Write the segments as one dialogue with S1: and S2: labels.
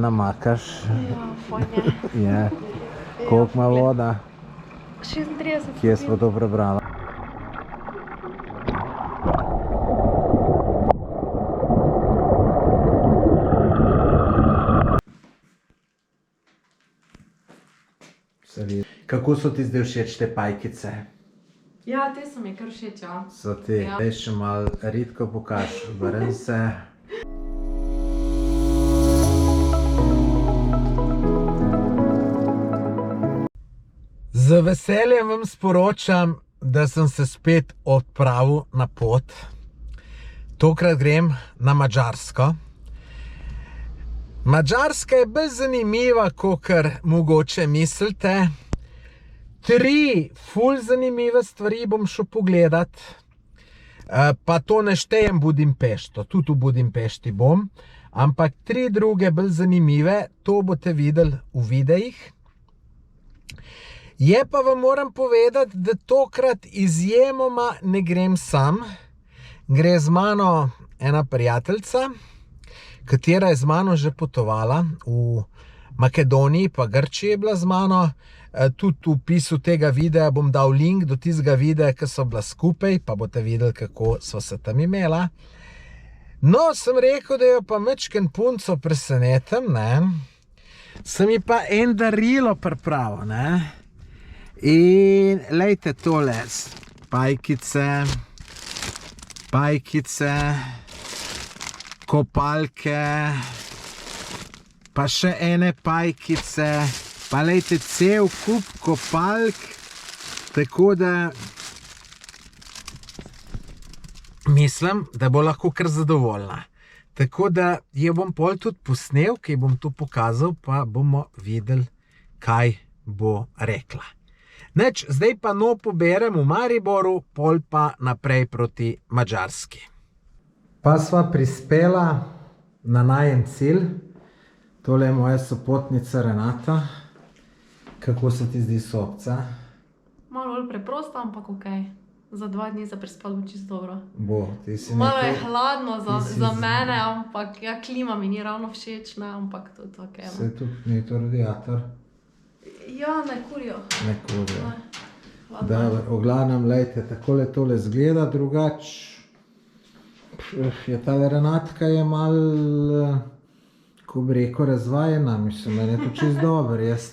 S1: Namakaš.
S2: Ja, fajn je.
S1: Je. Koliko ima voda?
S2: 36.
S1: Kje smo to prebrali? Kako so ti zdaj všeč te pajkice?
S2: Ja, te so mi kar všeč, ja.
S1: So ti.
S2: Ja.
S1: Daj še malo ritko pokaž, vrn se. Z veseljem vam sporočam, da sem se spet odpravil na pot. Tokrat grem na Madžarsko. Madžarska je bolj zanimiva, kakor mogoče mislite. 3 ful zanimive stvari bom šel pogledat. Pa to ne štejem Budimpešto, tudi v Budimpešti bom. Ampak 3 druge bolj zanimive, to boste videli v videih. Je pa vam moram povedati, da tokrat izjemoma ne grem sam. Gre z mano ena prijateljica, katera je z mano že potovala v Makedoniji, pa Grčiji je bila z mano. Tudi v opisu tega videa bom dal link do tistega videa, ki so bila skupaj, pa boste videli, kako so se tam imela. No, sem rekel, da jo pa majčken punco presenetim, ne. Sem ji pa en darilo pripravil, ne. In lejte tole, pajkice, kopalke, pa še ene pajkice, pa lejte cel kup kopalk, tako da mislim, da bo lahko kar zadovoljna. Tako da jo bom pol tudi posnel, ki bom to pokazal, pa bomo videli, kaj bo rekla. Nič, zdaj pa no poberem v Mariboru, pol pa naprej proti Madžarski. Pa sva prispela na najen cilj. Tole je moja sopotnica Renata. Kako se ti zdi sopca?
S2: Malo bolj preprosto, ampak okej. Za 2 dni za prespati bo čisto dobro.
S1: Bo, ti si
S2: Malo je
S1: nekaj...
S2: hladno za mene, ampak ja, klima mi ni ravno všeč, ne, ampak tudi okej.
S1: Se tu ni to radiator?
S2: Ja, ne kurijo.
S1: Ne kurijo.
S2: Hladno.
S1: Dobro, v glavnem, lejte, takole tole zgleda, drugač je ta Renatka je malo, ko bi rekel, razvajena, mislim, meni je to čisto dobro. Jaz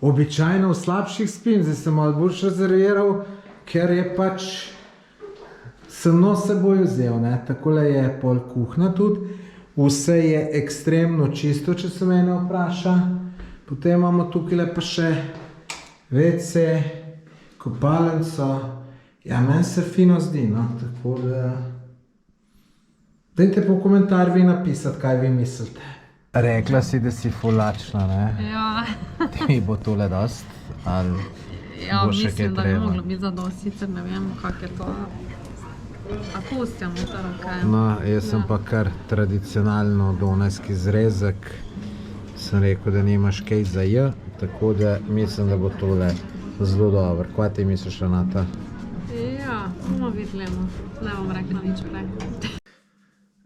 S1: običajno v slabših spim, zdaj sem malo bolj rezerviral, ker je pač sem s seboj vzel, ne, takole je pol kuhna tudi, vse je ekstremno čisto, če se mene vpraša. Potem imamo tukaj pa še WC, kopalnico, ja, meni se fino zdi, no, tako da... Dajte po komentar vi napisati, kaj vi mislite. Rekla si, da si ful lačna, ne?
S2: Ja.
S1: Ti bo tole dost, ali
S2: Ja,
S1: bo še kaj
S2: mislim, da bi
S1: treba?
S2: moglo biti zadosti, sicer ne vem, kak je to. Ako ustja noter, okej.
S1: No, jaz sem pa kar tradicionalno donajski zrezek. Sem rekel, da nimaš kaj za J, tako da mislim, da bo tole zelo dobro. Kaj ti misliš, Renata?
S2: Ja, bomo videli, ne bom rekla nič prej.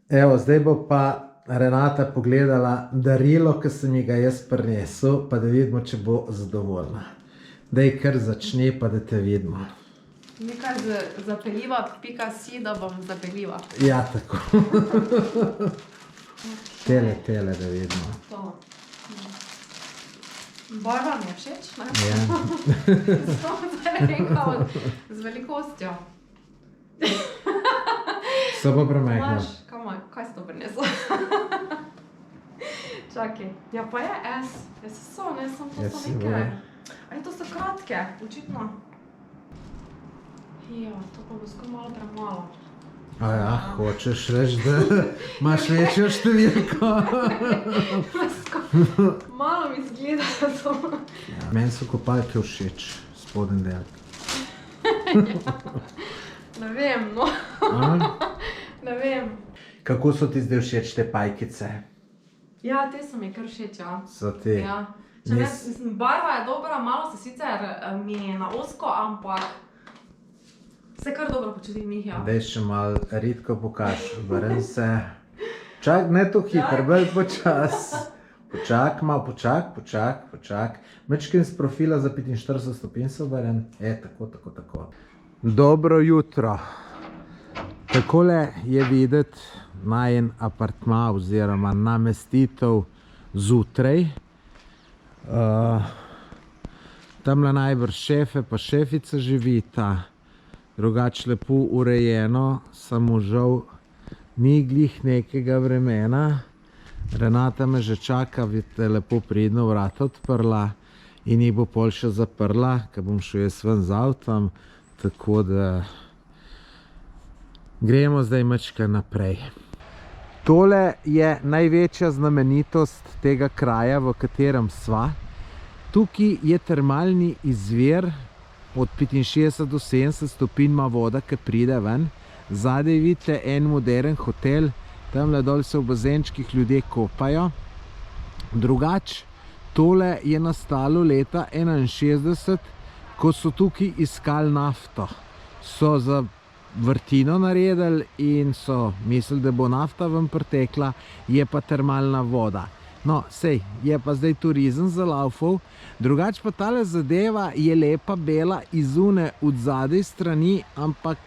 S1: Evo, zdaj bo pa Renata pogledala darilo, ki sem ji ga jaz prinesel, pa da vidimo, če bo zadovoljna. Daj kar začni, pa da te vidimo.
S2: Nekaj zapeljiva.si, da bom zapeljiva.
S1: Ja, tako. Tele, da vidimo.
S2: To. Barva mi je všeč, ne?
S1: Ja.
S2: Zdaj nekaj z velikostjo.
S1: So pa premajhna.
S2: Maš, kaj si to prinesel? Čakaj, ja pa je S. Ja so, ne, samo to so neke. Aj, to so kratke, očitno. Ja, to pa bo skoro malo premalo.
S1: Aja, hočeš reči, da imaš večjo številko.
S2: Malo mi zgleda to.
S1: Ja, meni so kopalke všeč, spoden del.
S2: Ne vem, no. Ne vem.
S1: Kako so ti zdaj všeč te pajkice?
S2: Ja, te so mi kar všeč, ja.
S1: So ti?
S2: Ja. Če ne, mislim, barva je dobra, malo se sicer mi je na ozko, ampak se kar dobro počutim v njih, ja.
S1: Daj še malo ritko pokaž, vrn se. Čak, ne to hitro, bolj počas. Počak, malo počak. Mečkim z profila za 45 stopinj se obrnem. Tako. Dobro jutro. Takole je videti najen apartma oziroma namestitev zjutraj. Tamle najbrž šefe pa šefica živita. Drugač lepo urejeno, samo žal ni glih nekega vremena. Renata me že čaka, vidite, lepo pridno vrata odprla in jih bo pol še zaprla, ker bom šel jaz ven z avtom, tako da gremo zdaj mačka naprej. Tole je največja znamenitost tega kraja, v katerem sva. Tukaj je termalni izvir, od 65 do 70 stopinj ima voda, ki pride ven. Zadaj vidite en modern hotel, tamle dol se v bazenčkih ljudje kopajo. Drugač, tole je nastalo leta 61, ko so tukaj iskali nafto. So za vrtino naredili in so mislili, da bo nafta ven pritekla, je pa termalna voda. No, sej, je pa zdaj turizem zalaufal. Drugač pa tale zadeva je lepa, bela, izune od zadaj strani, ampak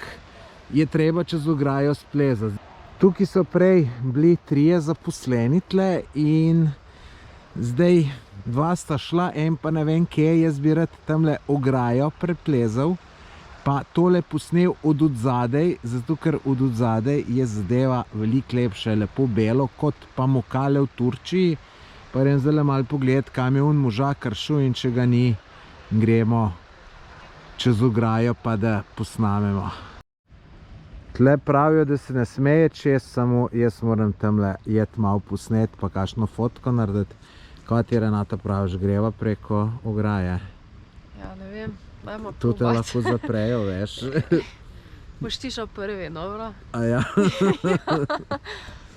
S1: je treba čez ograjo splezati. Tukaj so prej bili 3 zaposleni tle in zdaj 2 sta šla, en pa ne vem kje, jaz bi rad tamle ograjo preplezal, pa tole posnel od odzadaj, zato ker od odzadaj je zadeva veliko lepša, lepo belo, kot pa Mokale v Turčiji. Pa grem zdaj malo pogled, kam je on možakar šel in če ga ni, gremo čez ograjo pa da posnamemo. Tle pravijo, da se ne smeje čez, samo jaz moram tamle jet malo posnet pa kakšno fotko narediti. Kaj ti Renata praviš, greva preko ograje?
S2: Ja, ne vem, dajmo
S1: tu te lahko zaprejo, veš.
S2: Boš ti šel prvi, dobro?
S1: A ja.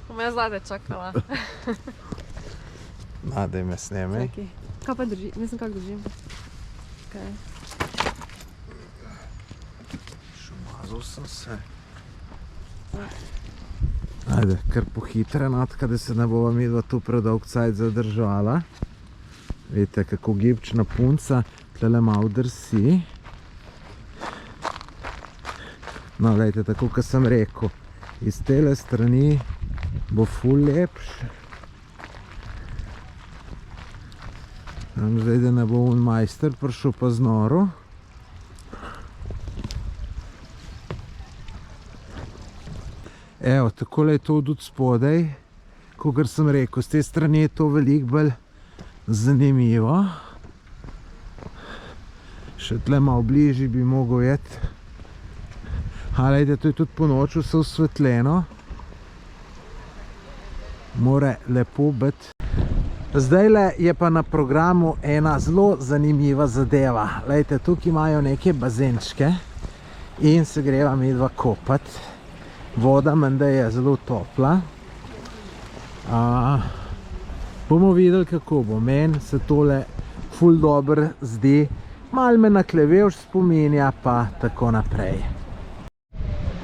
S2: Bom jaz zadaj čakala.
S1: Daj me snemaj.
S2: Kaj pa drži? Mislim, kako držim.
S1: Šumazal sem se. Ajde, kar pohitra Natka, da se ne bova midva tu predolg cajt zadržala. Vidite, kako gibčna punca, tlele malo drsi. No, gledajte, tako kot sem rekel, iz tele strani bo ful lepš. Zdaj, da ne bo un majster prišel pa z noro. Evo, takole je to od spodaj, kakor sem rekel, z te strani je to veliko bolj zanimivo. Še tle malo bližje bi mogel jeti. Glejte, to je tudi po noču vse osvetljeno. More lepo biti. Zdajle je pa na programu ena zelo zanimiva zadeva. Glejte, tukaj imajo neke bazenčke in se greva midva kopati. Voda menda je zelo topla. Bomo videli, kako bo. Meni se tole ful dobro zdi. Mal me na Klevevš spominja, pa tako naprej.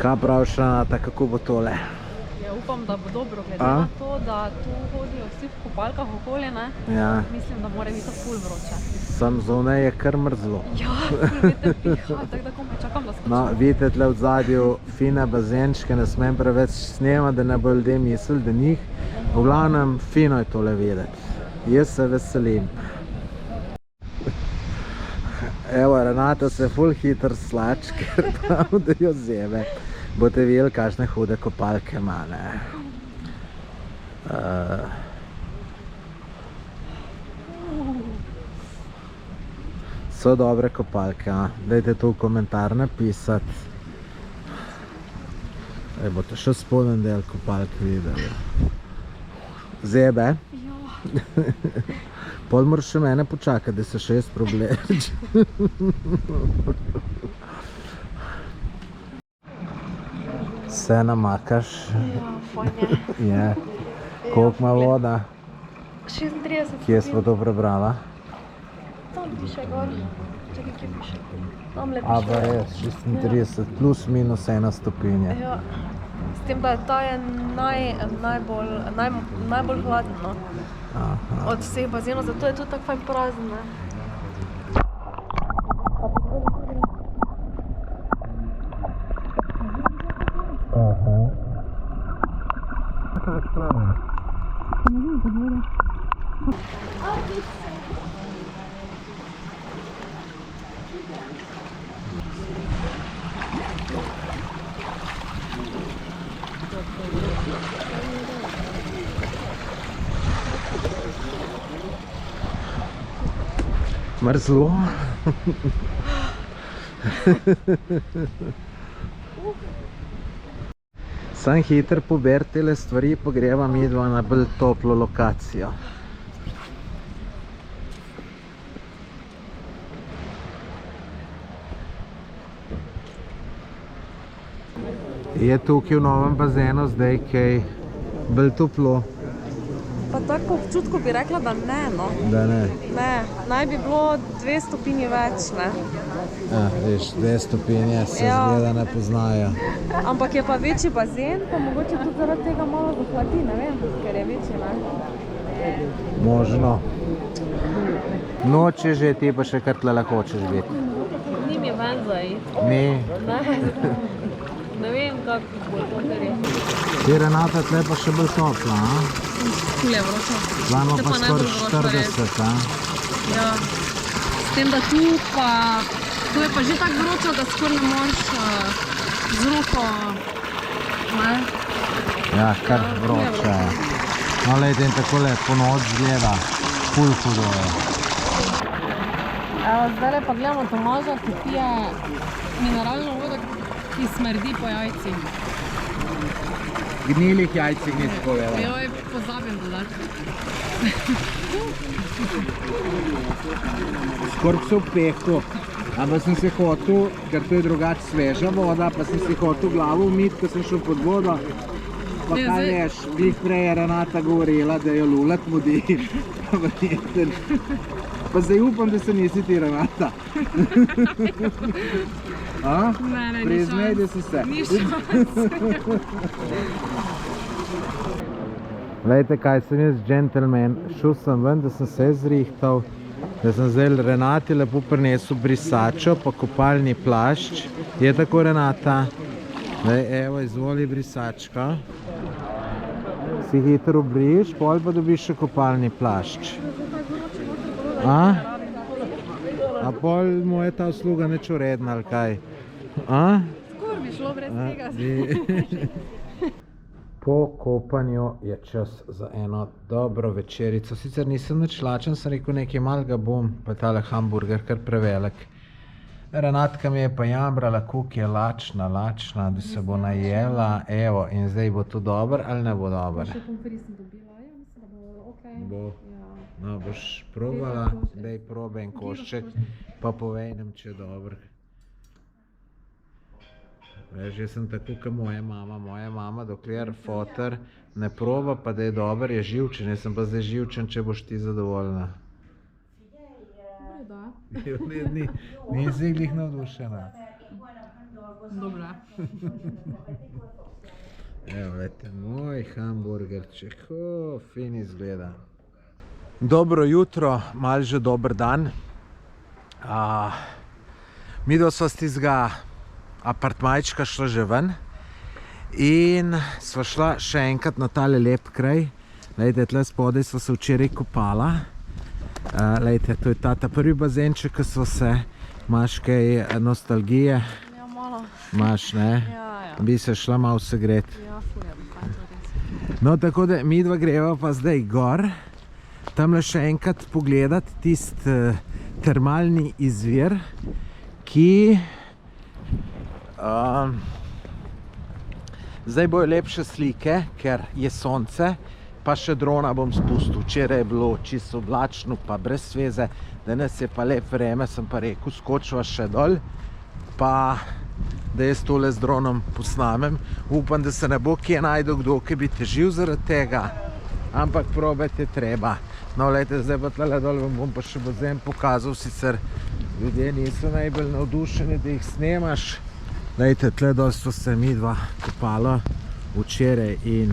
S1: Kaj praviš, Renata, kako bo tole?
S2: Ja, upam, da bo dobro, glede na to, da tu hodijo vsi v kopalkah okoli, ne?
S1: Ja.
S2: Mislim, da mora biti ful vroče.
S1: Sam zunaj je kar mrzlo.
S2: Ja, ful veter piha, tako da komaj čakam, da skočim.
S1: No, vidite tle v zadju fine bazenčke, ne smem preveč snemati, da ne bo ljudje mislili, da njih. V glavnem, fino je tole videti. Jaz se veselim. Evo, Renata se ful hitro slač, ker prav, da jo zebe. Boste videli, kakšne hude kopalke ima, ne. So dobre kopalke, dajte to v komentar napisati. Boste še spodnji del kopalke videli. Zebe? Ja. Pol moraš še mene počakati, da se še jaz probleč. Vse namakaš.
S2: Ja, fajn je.
S1: Je. Koliko ima voda?
S2: 36.
S1: Kje smo to prebrala?
S2: Tam piše gor. Čakaj, kje piše? Tam le
S1: A,
S2: piše.
S1: pa res, 36 plus minus 1 stopinja.
S2: Ja. S tem, da ta je najbolj hladen, no. od vseh bazenov, zato je tudi tako fajn prazen, ne?
S1: Mrzlo. Sam hiter pober tele stvari, pa greva midva na bolj toplo lokacijo. Je tukaj v novem bazenu zdaj kaj bolj toplo?
S2: Pa tako občutku bi rekla, da ne, no.
S1: Da ne?
S2: Ne, naj bi bilo 2 stopinji več, ne.
S1: Ja, veš, 2 stopinje se zgleda ne poznajo.
S2: Ampak je pa večji bazen, pa mogoče tudi zaradi tega malo zahladi, ne vem, ker je večji, ne.
S1: Možno. Noče že, ti pa še kar tle hočeš biti.
S2: Ni mi ven za iti.
S1: Ni?
S2: Ne. Ne vem, kako bo to, ker je.
S1: Ti Renata tle pa še bolj topla, a?
S2: Ful je vročo.
S1: Zvamo pa skoraj 40, a?
S2: Ja. S tem, da tu pa, tu je pa že tako vročo, da skoraj ne moreš z roko, ne?
S1: Ja, kar vroče je. No, lejte, in takole po noč zgleda, ful hudo je.
S2: Evo, zdaj pa gledamo Tomaža, ki pije mineralno vodo, ki smrdi po jajcih.
S1: Gnilih jajcih nisi povedal.
S2: Joj, pozabim dodati.
S1: Skoraj se v pehtu, ampak sem se hotel, ker to je drugače sveža voda, pa sem se hotel glavo umiti, ko sem šel pod vodo. Pa
S2: Ne,
S1: kaj
S2: zdaj-
S1: veš, glih prej je Renata govorila, da jo lulat mudi. Pa zdaj upam, da se nisi ti, Renata. A?
S2: Ne, ni
S1: Priznaj,
S2: šans.
S1: da si se.
S2: Ni šans.
S1: Glejte, kaj sem jaz, džentelmen. Šel sem ven, da sem se zrihtal, da sem zdaj Renati lepo prinesel brisačo, pa kopalni plašč. Je tako, Renata? Zdaj, evo, izvoli brisačka. Si hitro obriješ, pol pa dobiš še kopalni plašč. A? A pol mu je ta usluga nič uredna, ali kaj? A?
S2: Skoraj bi šlo brez tega.
S1: Po kopanju je čas za eno dobro večerico. Sicer nisem nič lačen, sem rekel nekaj malega bom, pa tale hamburger kar prevelik. Renatka mi je pa jamrala, koliko je lačna, da se bo najela. Evo, in zdaj bo to dobro ali ne bo dobro?
S2: Še konferis sem dobila, ja, mislim, da bo okej.
S1: Bo.
S2: Ja.
S1: No, boš probala, daj probaj en košček, pa povej nam, če je dobro. Veš, jaz sem tako, kot moja mama, dokler foter ne proba, pa da je dober, je živčen, jaz sem pa zdaj živčen, če boš ti zadovoljna.
S2: Da.
S1: Nisi glih navdušena.
S2: Dobro.
S1: Evo, gledajte, moj hamburgerček, fin izgleda. Dobro jutro, malo že dober dan. Midva sva s tistega apartmajčka šla že ven in sva šla še enkrat na tale lep kraj. Glejte, tle spodaj sva se včeraj kopala. Glejte, to je ta prvi bazenček, ki sva se. Imaš kaj nostalgije?
S2: Ja, malo.
S1: Imaš, ne?
S2: Ja.
S1: Bi se šla malo segret.
S2: Ja, ful je, kaj to res.
S1: No, tako da midva greva pa zdaj gor. Tamle še enkrat pogledat tist termalni izvir, ki zdaj bojo lepše slike, ker je sonce, pa še drona bom spustil. Včeraj je bilo čisto oblačno, pa brez sveze, danes je pa lep vreme, sem pa rekel, skočiva še dol, pa da jaz tole z dronom posnamem. Upam, da se ne bo kje najdel kdo, ki bi težil zaradi tega, ampak probajte treba. No, lejte, zdaj pa tle dol vam bom pa še bazen pokazal, sicer ljudje niso najbolj navdušeni, da jih snemaš. Lejte, tle dol so se midva kopala včeraj in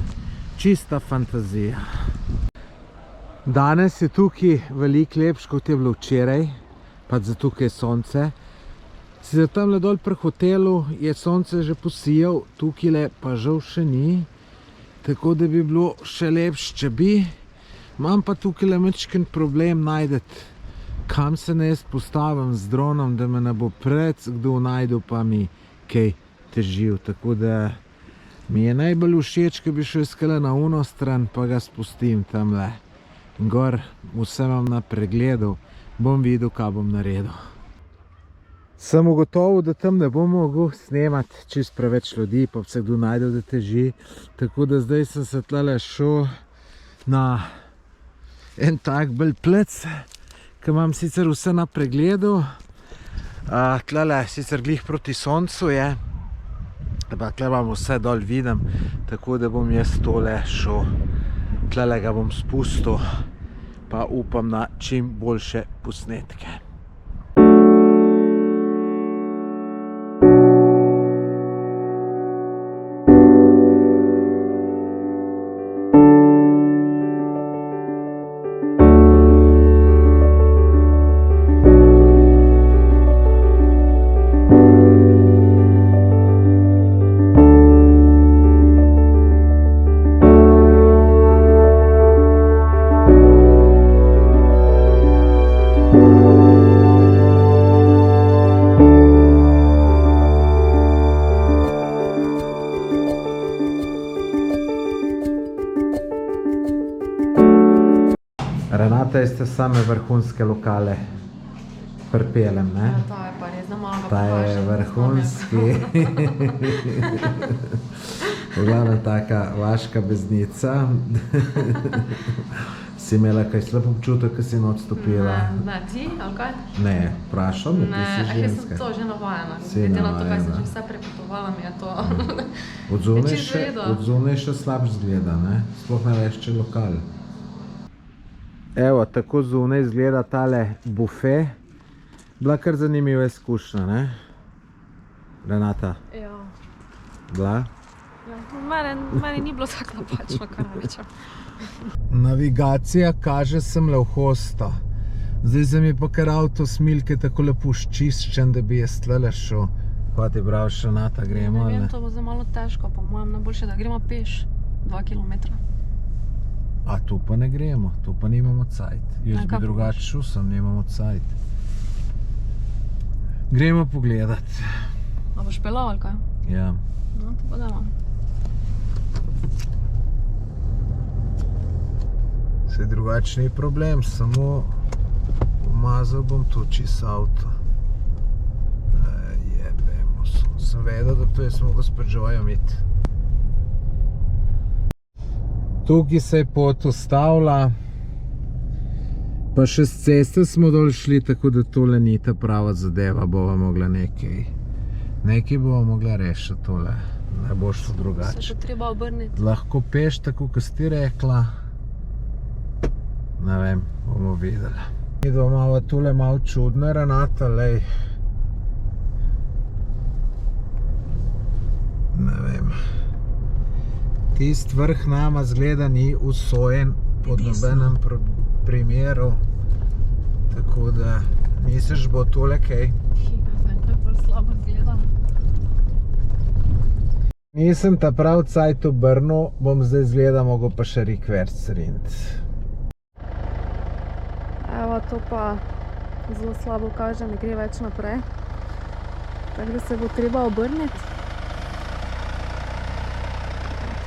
S1: čista fantazija. Danes je tukaj veliko lepš, kot je bilo včeraj, pa zato, ker je sonce. Sicer tamle dol pri hotelu je sonce že posijal, tukaj pa žal še ni, tako da bi bilo še lepš, če bi. Imam pa tukaj majčken problem najdeti, kam se ne jaz postavim z dronom, da me ne bo pred kdo najdel, pa mi kaj težil. Tako da mi je najbolj všeč, ko bi šel skale na uno stran, pa ga spustim tamle. Gor vse imam na pregledu, bom videl, kaj bom naredil. Sem ugotovil, da tam ne bom mogel snemati čist preveč ljudi, pa se kdo najdel, da teži. Tako da zdaj sem se tlele šel na en tak bolj plec, ki imam sicer vse na pregledu. Tlele sicer glih proti soncu je, pa tle vam vse dol vidim, tako da bom jaz tole šel. Tlele ga bom spustil, pa upam na čim boljše posnetke. Renata, jeste same vrhunske lokale pripeljem, ne?
S2: Ja, to je pa res, da malo ga
S1: Ta je vrhunski. V glavnem taka vaška beznica. Si imela kaj slab občutek, ko si odstopila?
S2: Ne, ti, ali kaj?
S1: Ne, vprašam, ti si
S2: Jaz sem
S1: ženska.
S2: to že navajena.
S1: Si
S2: Glede na to, kaj sem
S1: navajena.
S2: že vse prepotovala, mi je to...
S1: Od zunaj še slabš zgleda, ne? Sploh ne veš, če je lokal. Evo, tako zunaj izgleda tale bufe. Bila kar zanimiva izkušnja, ne? Renata,
S2: Ja.
S1: bila?
S2: Meni ni bilo tako napačno, kar rečem.
S1: Navigacija kaže semle v hosto. Zdaj se mi pa kar avto smilke tako lepo ščiščen, da bi jaz tlele šel. Kaj ti praviš, Renata, gremo?
S2: Ne vem, to bo zdaj malo težko, po mojem najboljše, da gremo peš 2 kilometra.
S1: A tu pa ne gremo, tu pa nimamo cajt. Jaz bi drugače šel, sem nimamo cajt. Gremo pogledat.
S2: A boš pelal ali kaj?
S1: Ja.
S2: No, to pa damo.
S1: Saj drugače ni problem, samo umazal bom tu čist avto. Jebemo, sem vedel, da to jaz mogel s Peugeotom iti. Tukaj se je pot ustavila, pa še z ceste smo dol šli, tako da tole ni ta prava zadeva, bova mogla nekaj bova mogla rešiti tole, ne bo šlo drugače.
S2: Se bo treba obrniti.
S1: Lahko peš, tako kot si rekla, ne vem, bomo videli. Midva imava tule malo čudne, Renata, lej. Ne vem. Tist vrh nama zgleda ni usojen pod nobenem primeru, tako da misliš, bo tole kaj?
S2: To je bolj slabo zgleda.
S1: Nisem ta prav cajt obrnil, bom zdaj zgleda mogel pa še rikverc riniti.
S2: Evo, to pa zelo slabo kaže, ne gre več naprej. Tako da se bo treba obrniti.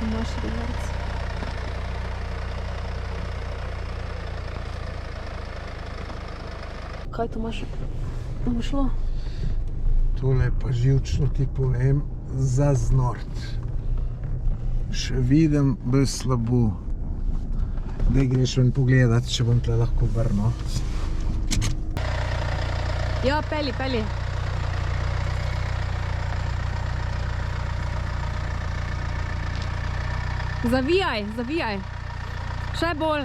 S2: Tu imaš reverc. Kaj tu imaš? Da bo šlo?
S1: Tole pa živčno ti povem za znort. Še vidim bolj slabo. Daj greš ven pogledat, če bom tle lahko obrnil.
S2: Ja, peli, peli. Zavijaj, zavijaj. Še bolj.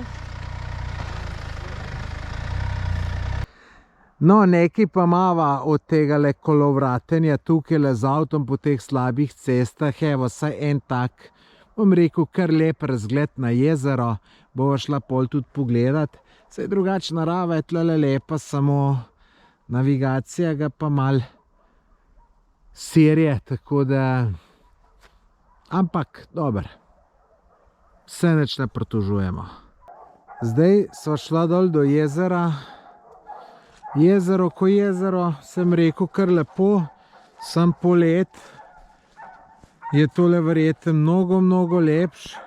S1: No, nekaj pa imava od tega kolovratenja tukaj z avtom po teh slabih cestah. Evo, saj en tak bom rekel, kar lep razgled na jezero, bova šla pol tudi pogledat. Saj drugače narava je tlele lepa, samo navigacija ga pa mal serje, tako da... Ampak, dober. Vse nič ne pritožujemo. Zdaj sva šla dol do jezera. Jezero ko jezero, sem rekel, kar lepo, sam polet je tole verjetno mnogo lepš.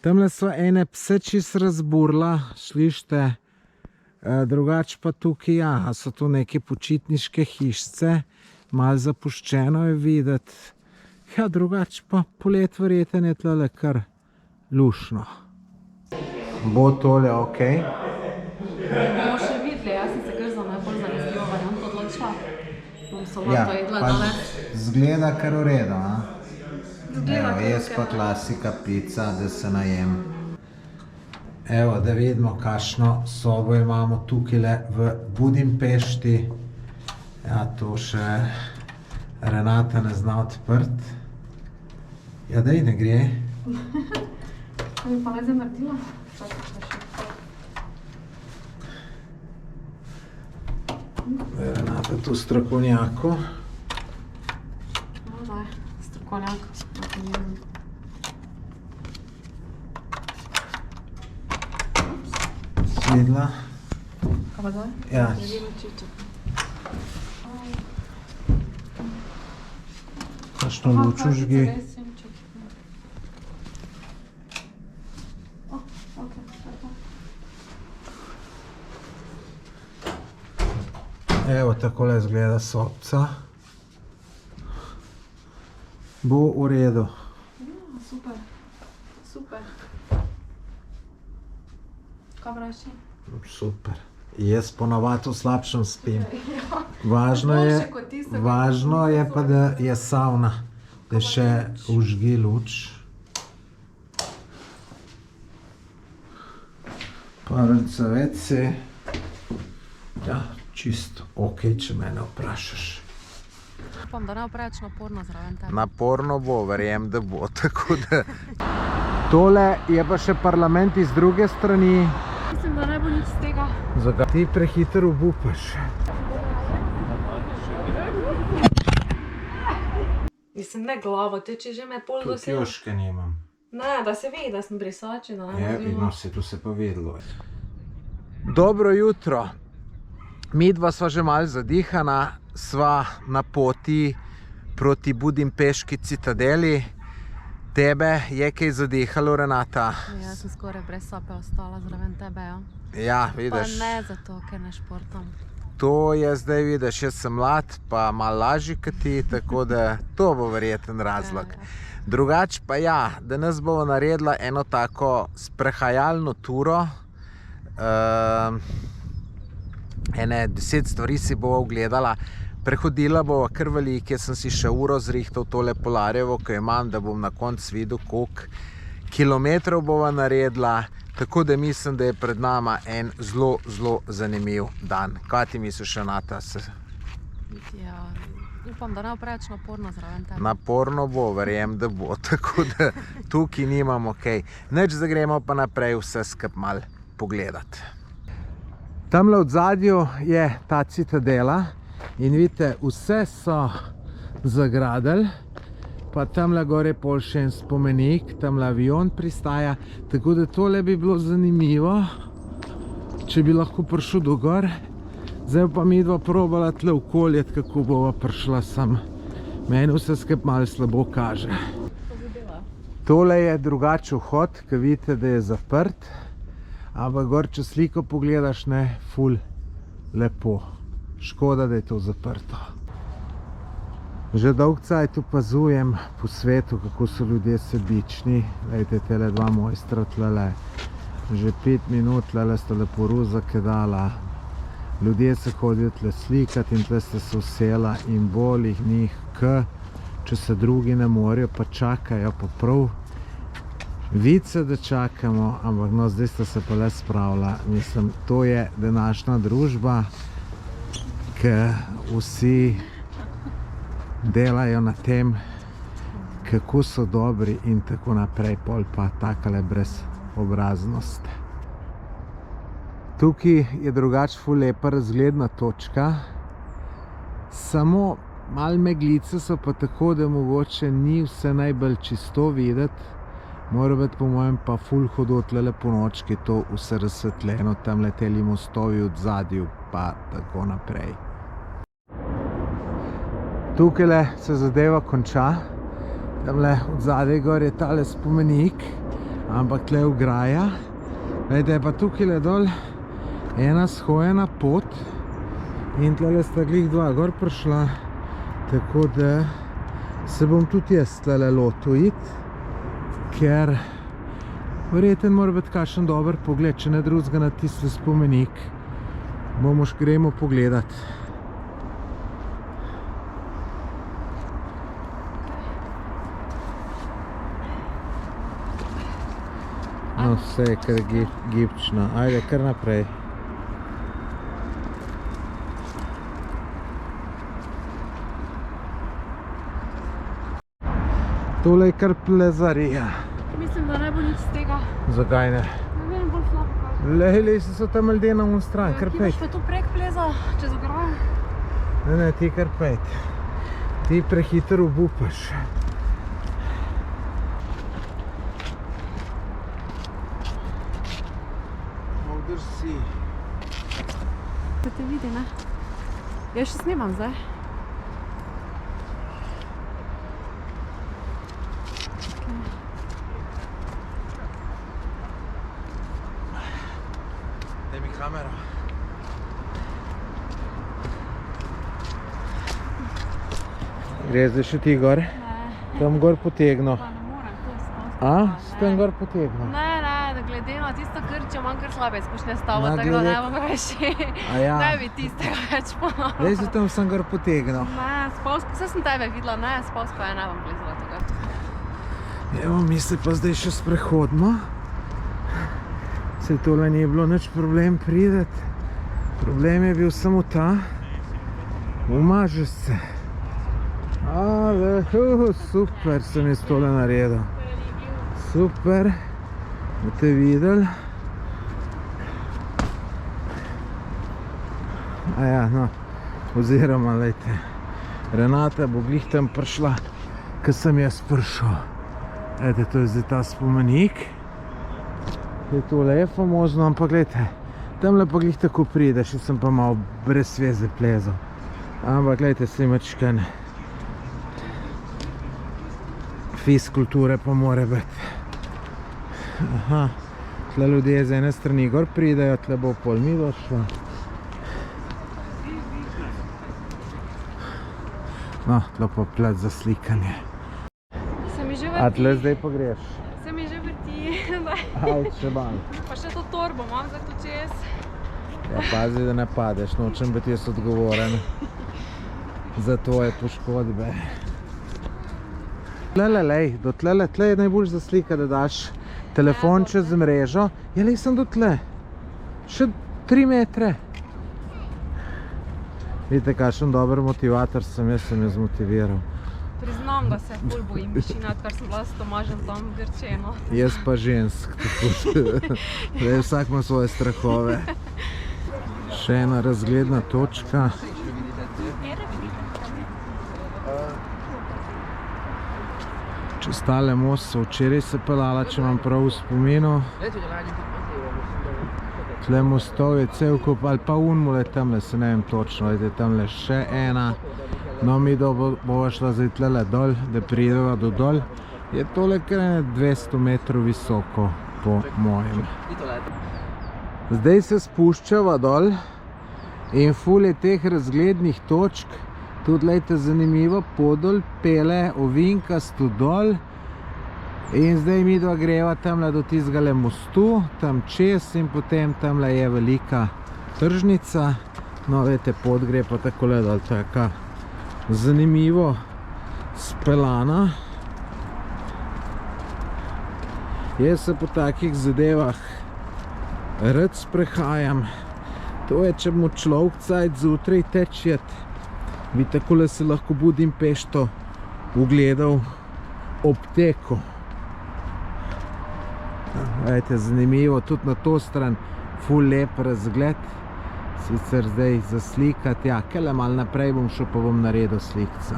S1: Tamle sva ene pse čist razburla, slište, drugače pa tukaj, ja, so tu neke počitniške hišce, malo zapuščeno je videti. Ja, drugače pa polet verjetno je tlele kar lušno. Bo tole okej?
S2: Bomo še videli, jaz sem se kar za najbolj zanesljivo varianto odločila. Bom solato jedla danes.
S1: Zgleda kar v redu, a?
S2: Zgleda kar
S1: Jaz pa klasika pica, da se najem. Evo, da vidimo, kakšno sobo imamo tukaj v Budimpešti. Ja, to še Renata ne zna odprt. Ja, daj, ne gre.
S2: Kaj bi pa ne zdaj naredila?
S1: Renata tu strokovnjako.
S2: No, daj, strokovnjak.
S1: Videla?
S2: Kaj pa daj?
S1: Ja. Kakšno luč užgi. Evo, takole izgleda sobca. Bo v redu.
S2: Ja, super. Super. Kaj praviš?
S1: Super. Jaz ponavadi v slabšem spim. Važno je pa, da je savna, da še užgi luč. Parnica WC. Ja, čisto okej, če mene vprašaš.
S2: Upam, da ne bo preveč naporno zraven tebe.
S1: Naporno bo, verjem, da bo, tako da... Tole je pa še parlament iz druge strani.
S2: Mislim, da ne bo nič z tega.
S1: Zakaj? Ti prehiter obupaš.
S2: Mislim, ne glavo, te če že me pol
S1: Tudi joške nimam.
S2: Ne, da se vidi, da sem brisačina.
S1: Je, vidno se, tu se pa videlo. Dobro jutro. Midva sva že malo zadihana, sva na poti proti Budimpeški citadeli. Tebe je kaj zadihalo, Renata?
S2: Ja, sem skoraj brez sape ostala zraven tebe, ja.
S1: Ja, vidiš.
S2: Pa ne zato, ker ne športam.
S1: To je zdaj, vidiš, jaz sem mlad, pa malo lažji kot ti, tako da to bo verjeten razlog. Drugač pa ja, danes bomo naredila eno tako sprehajalno turo. Ene 10 stvari si bova ogledala. Prehodila bova kar veliko, jaz sem si še uro zrihtal tole Polarjevo, ko imam, da bom na koncu videl, koliko kilometrov bova naredila. Tako da mislim, da je pred nama en zelo zanimiv dan. Kaj ti misliš, Renata?
S2: Ja, upam, da ne bo preveč naporno zraven tebe.
S1: Naporno bo, verjem, da bo. Tako da tukaj nimamo kaj. Nič, da gremo pa naprej vse skup malo pogledati. Tamle v zadju je ta citadela in vidite, vse so zagradili. Pa tamle gore pol še en spomenik, tamle avion pristaja, tako da tole bi bilo zanimivo, če bi lahko prišel do gor. Zdaj pa midva probala tle okoljeti, kako bova prišla sem. Meni vse skup malo slabo kaže. Tole je drugače vhod, ki vidite, da je zaprt, ampak gor, če sliko pogledaš, ne, ful lepo. Škoda, da je to zaprto. Že dolg cajt opazujem po svetu, kako so ljudje sebični. Glejte, tele dva mojstra tlele. Že 5 minut tlele sta lepo ruzake dala. Ljudje se hodijo tle slikati in tle sta se usela in bolj jih njih, če se drugi ne morejo, pa čakajo pa prav. Vice, da čakamo, ampak no, zdaj sta se pa le spravila. Mislim, to je današnja družba, ki vsi delajo na tem, kako so dobri in tako naprej, pol pa takale brezobraznost. Tukaj je drugače ful lepa razgledna točka, samo malo meglice so pa tako, da mogoče ni vse najbolj čisto videti. Mora biti po mojem pa ful hudo tlele po nočki, to vse razsvetljeno, tam leteli mostovi od zadju pa tako naprej. Tukaj se zadeva konča, tamle od zadaj gor je tale spomenik, ampak tle ograja. Glejte, pa tukaj dol ena shojena pot in tle sta glih dva gor prišla, tako da se bom tudi jaz tle lotil iti, ker verjeten mora biti kakšen dober pogled, če ne drugega na tisti spomenik. Gremo pogledat. No, vse je kar gibčno. Ajde, kar naprej. Tole je kar plezarija.
S2: Mislim, da ne bo nič z tega.
S1: Zakaj ne?
S2: Ne vem, bolj slabo kaj.
S1: Lej, so tam ljudje na un stran, kar
S2: Ti
S1: pejt.
S2: boš pa tu prek pleza, čez ograjo?
S1: Ne, ti kar pejt. Ti prehiter obupaš. Drsi.
S2: Da te vidi, ne? Jaz še snimam zdaj.
S1: Daj mi kamero. Gre zdaj še ti gor?
S2: Ne.
S1: Tam gor potegno.
S2: Pa ne morem, to je sploh.
S1: A? S tem gor potegno?
S2: Ne, da glede na tisto krčjo imam kar slabe izkušnje s tabo,
S1: Na
S2: tako da
S1: glede-
S2: ne bom reči.
S1: A ja.
S2: Ne bi tistega več ponovno.
S1: Zdaj se tam sem gor potegnil.
S2: Ne, spolsko, vse sem tebe videla, ne, spolsko je ne bom plezala tega.
S1: Evo, mi se pa zdaj še sprehodimo. Se tole ni bilo nič problem prideti. Problem je bil samo ta, umažeš se. Ale, super sem jaz tole naredil. Super, boste videli. Aja, no, oziroma, lejte, Renata bo glih tam prišla, ko sem jaz prišel. Ejte, to je zdaj ta spomenik. Tole je famozno, ampak gledajte, tamle pa glih tako prideš, jaz sem pa malo brez veze plezal. Ampak gledajte, se mačkane. Fiskulture pa mora biti. Aha, tle ljudje z ene strani gor pridejo, tle bo pol mi došlo. No, tle pa plet za slikanje.
S2: Se mi že
S1: A
S2: vrti.
S1: tle zdaj pa greš?
S2: Se mi že vrti.
S1: Ajde, še ban.
S2: Pa še to torbo imam zdaj tu čez.
S1: Ja, pazi, da ne padeš, nočem biti jaz odgovoren za tvoje poškodbe. Lej, do tle je najbolj za slika, da daš telefon čez mrežo. Ja, lej sem do tle. Še 3 metre. Vidite, kakšen dober motivator sem jaz zmotiviral.
S2: Priznam, da se ful bojim višine, odkar sem bila s Tomažem tam v Grčeno.
S1: Jaz pa žensk, tako da vsak ima svoje strahove. Še ena razgledna točka. Čez tale most so včeraj se pelala, če imam prav v spominu. Tle mostov je cel kup, ali pa unmule tamle, se ne vem točno, vidite, tamle še ena. No, mi bova šla zdaj tlele dol, da prideva do dol. Je tole kar 200 metrov visoko, po mojem. Zdaj se spuščava dol in ful je teh razglednih točk. Tudi, lejte, zanimivo, podol pele ovinkasto dol. In zdaj mi dva greva tamle do tistega mostu, tam čez in potem tamle je velika tržnica. No, veste, pot gre pa takole dol, taka zanimivo speljana. Jaz se po takih zadevah rad sprehajam. To je, če mu človek cajt zjutraj tečet, bi takole se lahko Budimpešto ugledal obteku. Vejte, zanimivo, tudi na to stran ful lep razgled. Sicer zdaj za slikati, ja, kele malo naprej bom šel, pa bom naredil slikca.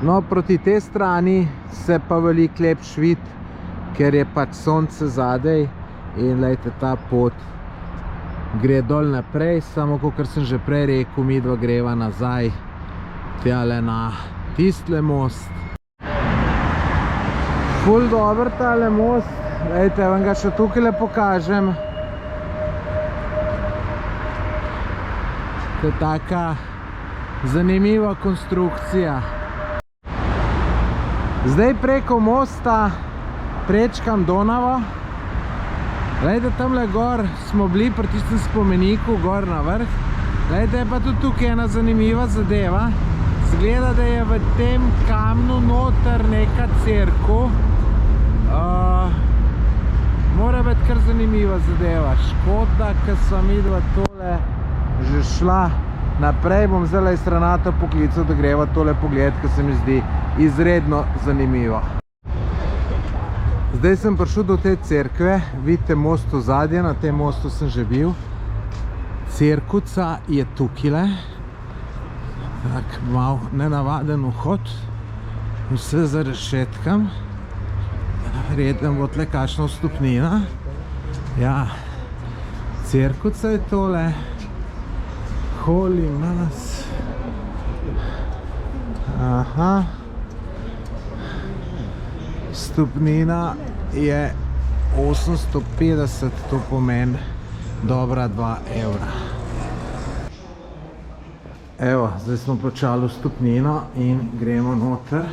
S1: No, proti tej strani se pa veliko lepš vid, ker je pač sonce zadej in lejte, ta pot gre dol naprej, samo kakor sem že prej rekel, midva greva nazaj tjale na tistle most. Ful dober tale most, lejte, vam ga še tukaj pokažem. To je taka zanimiva konstrukcija. Zdaj preko mosta prečkam Donavo. Glejte, tamle gor smo bili pri tistem spomeniku, gor na vrh. Glejte, je pa tudi tukaj ena zanimiva zadeva. Zgleda, da je v tem kamnu noter neka cerkev. Mora biti kar zanimiva zadeva. Škoda, ker sem videla tole že šla naprej, bom zdaj iz Renata poklical, da greva tole pogled, ker se mi zdi izredno zanimivo. Zdaj sem prišel do te cerkve, vidite most v zadje, na tem mostu sem že bil. Cerkvica je tukile, tak malo nenavaden vhod, vse za rešetkam. Verjetno bo tle kakšna vstopnina. Ja, cerkvica je tole. Holy mass. Aha. Vstopnina je 850, to pomeni dobra 2 evra. Evo, zdaj smo plačali vstopnino in gremo noter.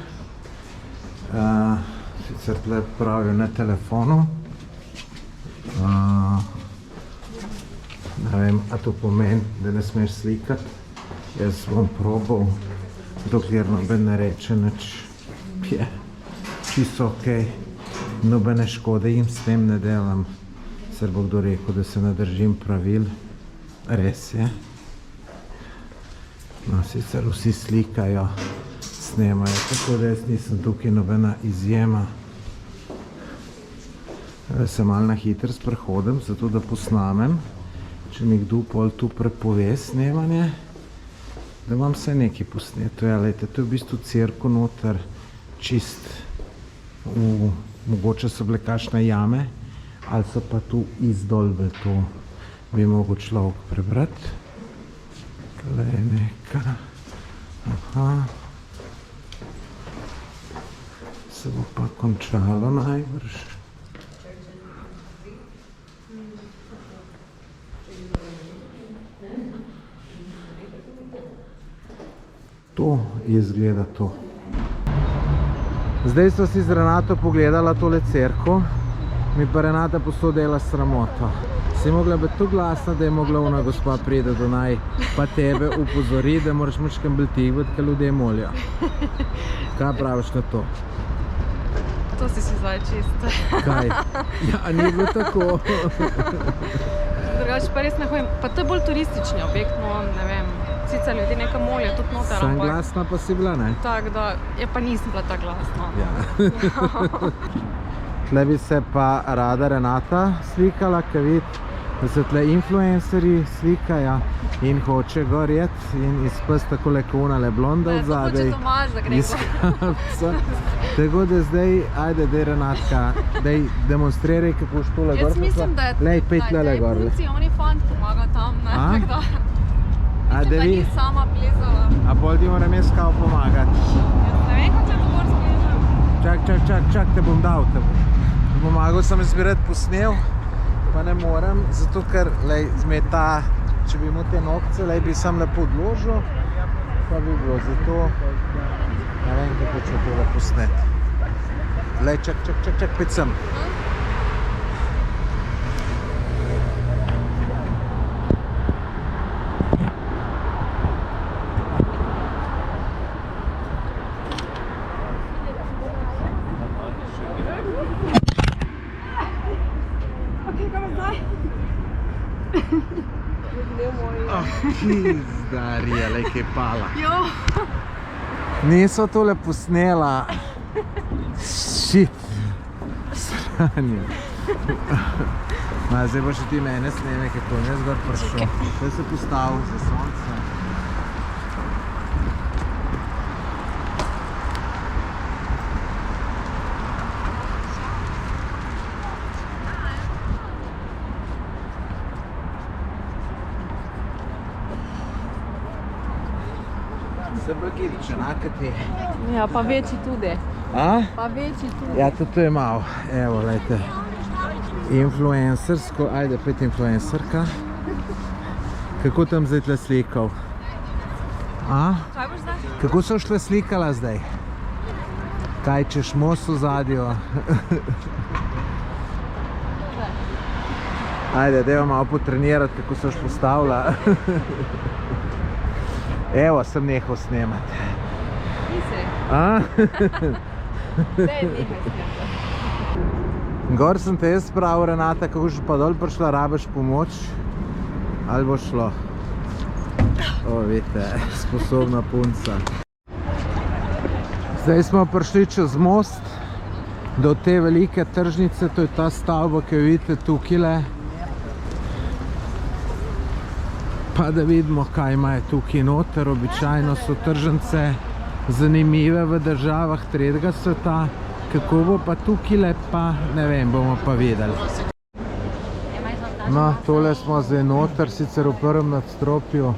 S1: Sicer tle pravijo na telefonu. Ne vem, a to pomeni, da ne smeš slikati. Jaz bom probal, dokler noben ne reče nič. Je čisto okej. Nobene škode jim s tem ne delam. Sicer bo kdo rekel, da se ne držim pravil. Res je. No, sicer vsi slikajo, snemajo, tako da jaz nisem tukaj nobena izjema. Se malo na hitro sprehodim, zato da posnamem. Če mi kdo pol tu prepove snemanje, da imam vse nekaj posneto. Ja, lejte, to je v bistvu cerkev noter, čist mogoče so bile kakšne jame, ali so pa tu izdolbe, to bi mogel človek prebrati. Tole je neka, aha, se bo pa končalo najbrž. To je izgleda to. Zdaj so si z Renato pogledala tole cerkev, mi pa Renata posodila sramoto. Si mogla biti tu glasna, da je mogla ona gospa pride do naj, pa tebe upozori, da moraš mačkam bolj tih biti, ker ljudje molijo. Kaj praviš na to?
S2: To si zdaj čisto.
S1: Kaj? Ja, ni bilo tako.
S2: Drugače pa res ne hodim. Pa to je bolj turistični objekt, no, ne vem. Sicer ljudi nekaj molijo tudi noter,
S1: ampak... Sam glasna pa si bila, ne?
S2: Tako da, pa nisem bila tako glasna.
S1: Ja. Tle bi se pa rada Renata slikala, ker vidi, da se tle influencerji slikajo in hoče gorjeti in izpust takole konale blonda od zadej.
S2: Ne, to hoče Tomaž, da gre.
S1: Tako da zdaj, ajde, dej Renatka, dej demonstriraj, kako boš tole gor.
S2: Jaz mislim, da je punci, oni fant pomaga tam, ne, tako da. Da ni sama plezala.
S1: A bolj ti moram jaz kao pomagati.
S2: Ne vem, kako se to gor splezal.
S1: Čak, te bom dal. Pomagal sem zbirati posnel, pa ne morem, zato ker, lej, zmeta, če bi imel te nokce, lej, bi sam lepo odložil, pa bi bilo, zato ne vem, kako če tole posneti. Lej, čak, pet sem. Pizdarija, lej, kaj pala. Niso tole posnela. Shit. Sranje. Zdaj pa še ti mene sneme, kako ne zgor prišel. Zdaj se postavil za sonce. Se blokirič, enakati.
S2: Ja, pa večji tudi.
S1: A?
S2: Pa večji tudi.
S1: Ja, to je malo. Evo, lejte. Influencersko, ajde, pet influencerka. Kako tam zdaj tle slikal? A?
S2: Kaj boš zdaj?
S1: Kako so šle slikala zdaj? Kaj češ most v zadju? Ajde, dajmo malo potrenirati, kako so še postavila. Evo, sem nehal snemati.
S2: Nisi.
S1: A?
S2: Daj, nehaj snemati.
S1: Gor sem te jaz spravil, Renata, kako še pa dol prišla, rabiš pomoč? Ali bo šlo? O, vidite, sposobna punca. Zdaj smo prišli čez most do te velike tržnice, to je ta stavba, ki jo vidite tukaj. Pa da vidimo, kaj imajo tukaj noter. Običajno so tržnice zanimive v državah tretjega sveta. Kako bo pa tukaj, pa ne vem, bomo pa videli. No, tole smo zdaj noter, sicer v prvem nadstropju.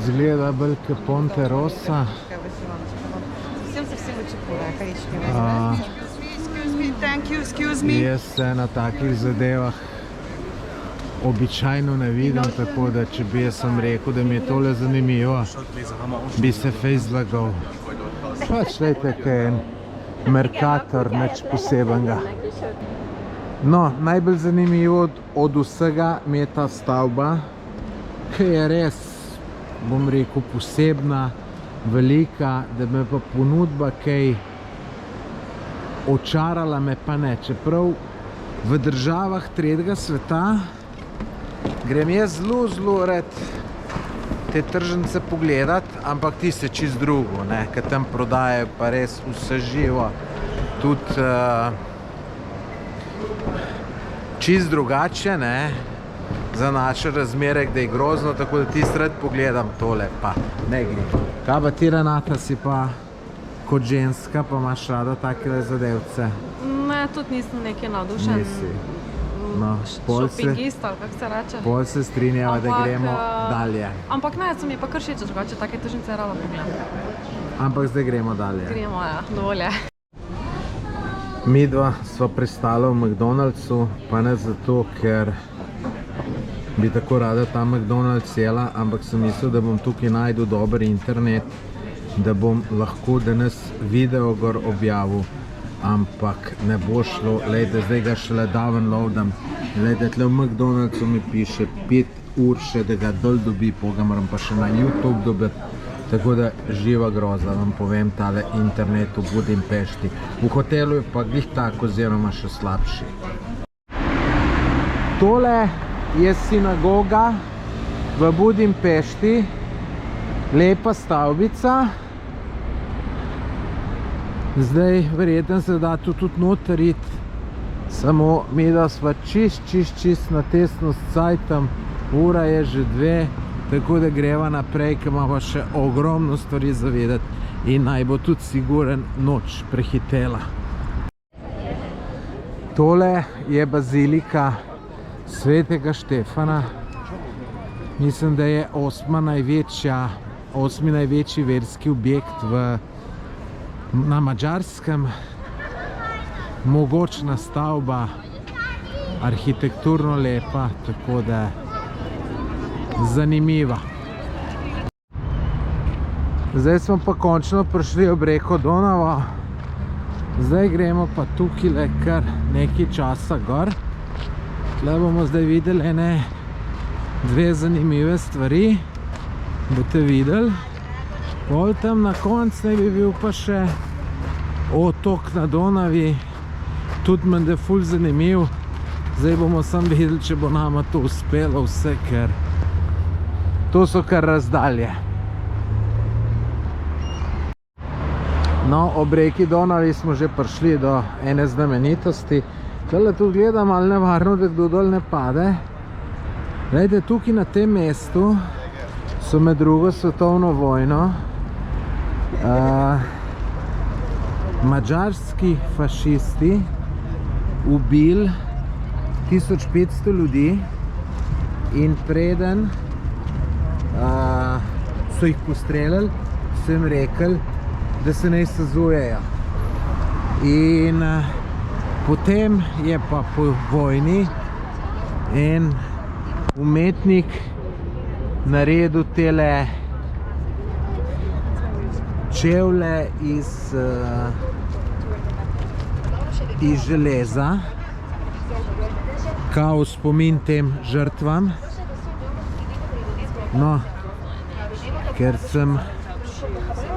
S1: Zgleda bolj kot Ponte Rosa. Jaz se na takih zadevah običajno ne vidim, tako da če bi jaz sem rekel, da mi je tole zanimivo, bi se fejs zlagal. Pač lejte, kaj je en Mercator, nič posebenega. No, najbolj zanimivo od vsega mi je ta stavba, ki je res, bom rekel, posebna, velika, da me pa ponudba kaj očarala me pa ne. Čeprav v državah tretjega sveta grem jaz zelo red te tržnice pogledat, ampak tiste čist drugo, ne, ker tam prodajajo pa res vse živo. Tudi čist drugače, ne, za naše razmere, da je grozno, tako da tisti rad pogledam tole, pa ne gledam. Kaj pa ti, Renata, si pa kot ženska, pa imaš rada takele zadevce?
S2: Ne, tudi nisem nekaj navdušen.
S1: Nisi. No,
S2: šopingist, ali kako se reče.
S1: Pol se strinjava, da gremo dalje.
S2: Ampak ne, so mi pa kar všeč, drugače take tržnice rada pogledam.
S1: Ampak zdaj gremo dalje.
S2: Gremo, ja, dovolj je.
S1: Midva sva pristala v McDonald'su, pa ne zato, ker bi tako rada ta McDonald's jela, ampak sem mislil, da bom tukaj najdel dober internet, da bom lahko danes video gor objavil. Ampak ne bo šlo, lejte, zdaj ga šele downloadam. Lejte, tle v McDonald'su mi piše 5 ur še, da ga dol dobi, poga moram pa še na YouTube dobiti. Tako da živa groza, vam povem, tale internet v Budimpešti. V hotelu je pa glih tako, oziroma še slabši. Tole je sinagoga v Budimpešti, lepa stavbica. Zdaj verjetno se da tudi noter iti, samo mi da sva čist na tesno s cajtom, ura je že 2, tako da greva naprej, ker imamo še ogromno stvari zavedati in naj bo tudi siguren noč prehitela. Tole je bazilika Svetega Štefana, mislim, da je 8. največji verski objekt na Madžarskem. Mogočna stavba, arhitekturno lepa, tako da zanimiva. Zdaj smo pa končno prišli ob reko Donavo. Zdaj gremo pa tukaj kar nekaj časa gor. Tle bomo zdaj videli dve zanimive stvari, boste videli. Pol tam na konc naj bi bil pa še otok na Donavi, tudi menda ful zanimiv. Zdaj bomo sam videli, če bo nama to uspelo vse, ker to so kar razdalje. No, ob reki Donavi smo že prišli do ene znamenitosti. Tole tudi gledam, ali nevarno, da kdo dol ne pade. Glejte, tukaj na tem mestu so med drugo svetovno vojno madžarski fašisti ubili 1500 ljudi in preden so jih postreljali, so jim rekli, da se naj sezujejo. In potem je pa po vojni en umetnik naredil tele čevlje iz železa, kao spomin tem žrtvam. No, ker sem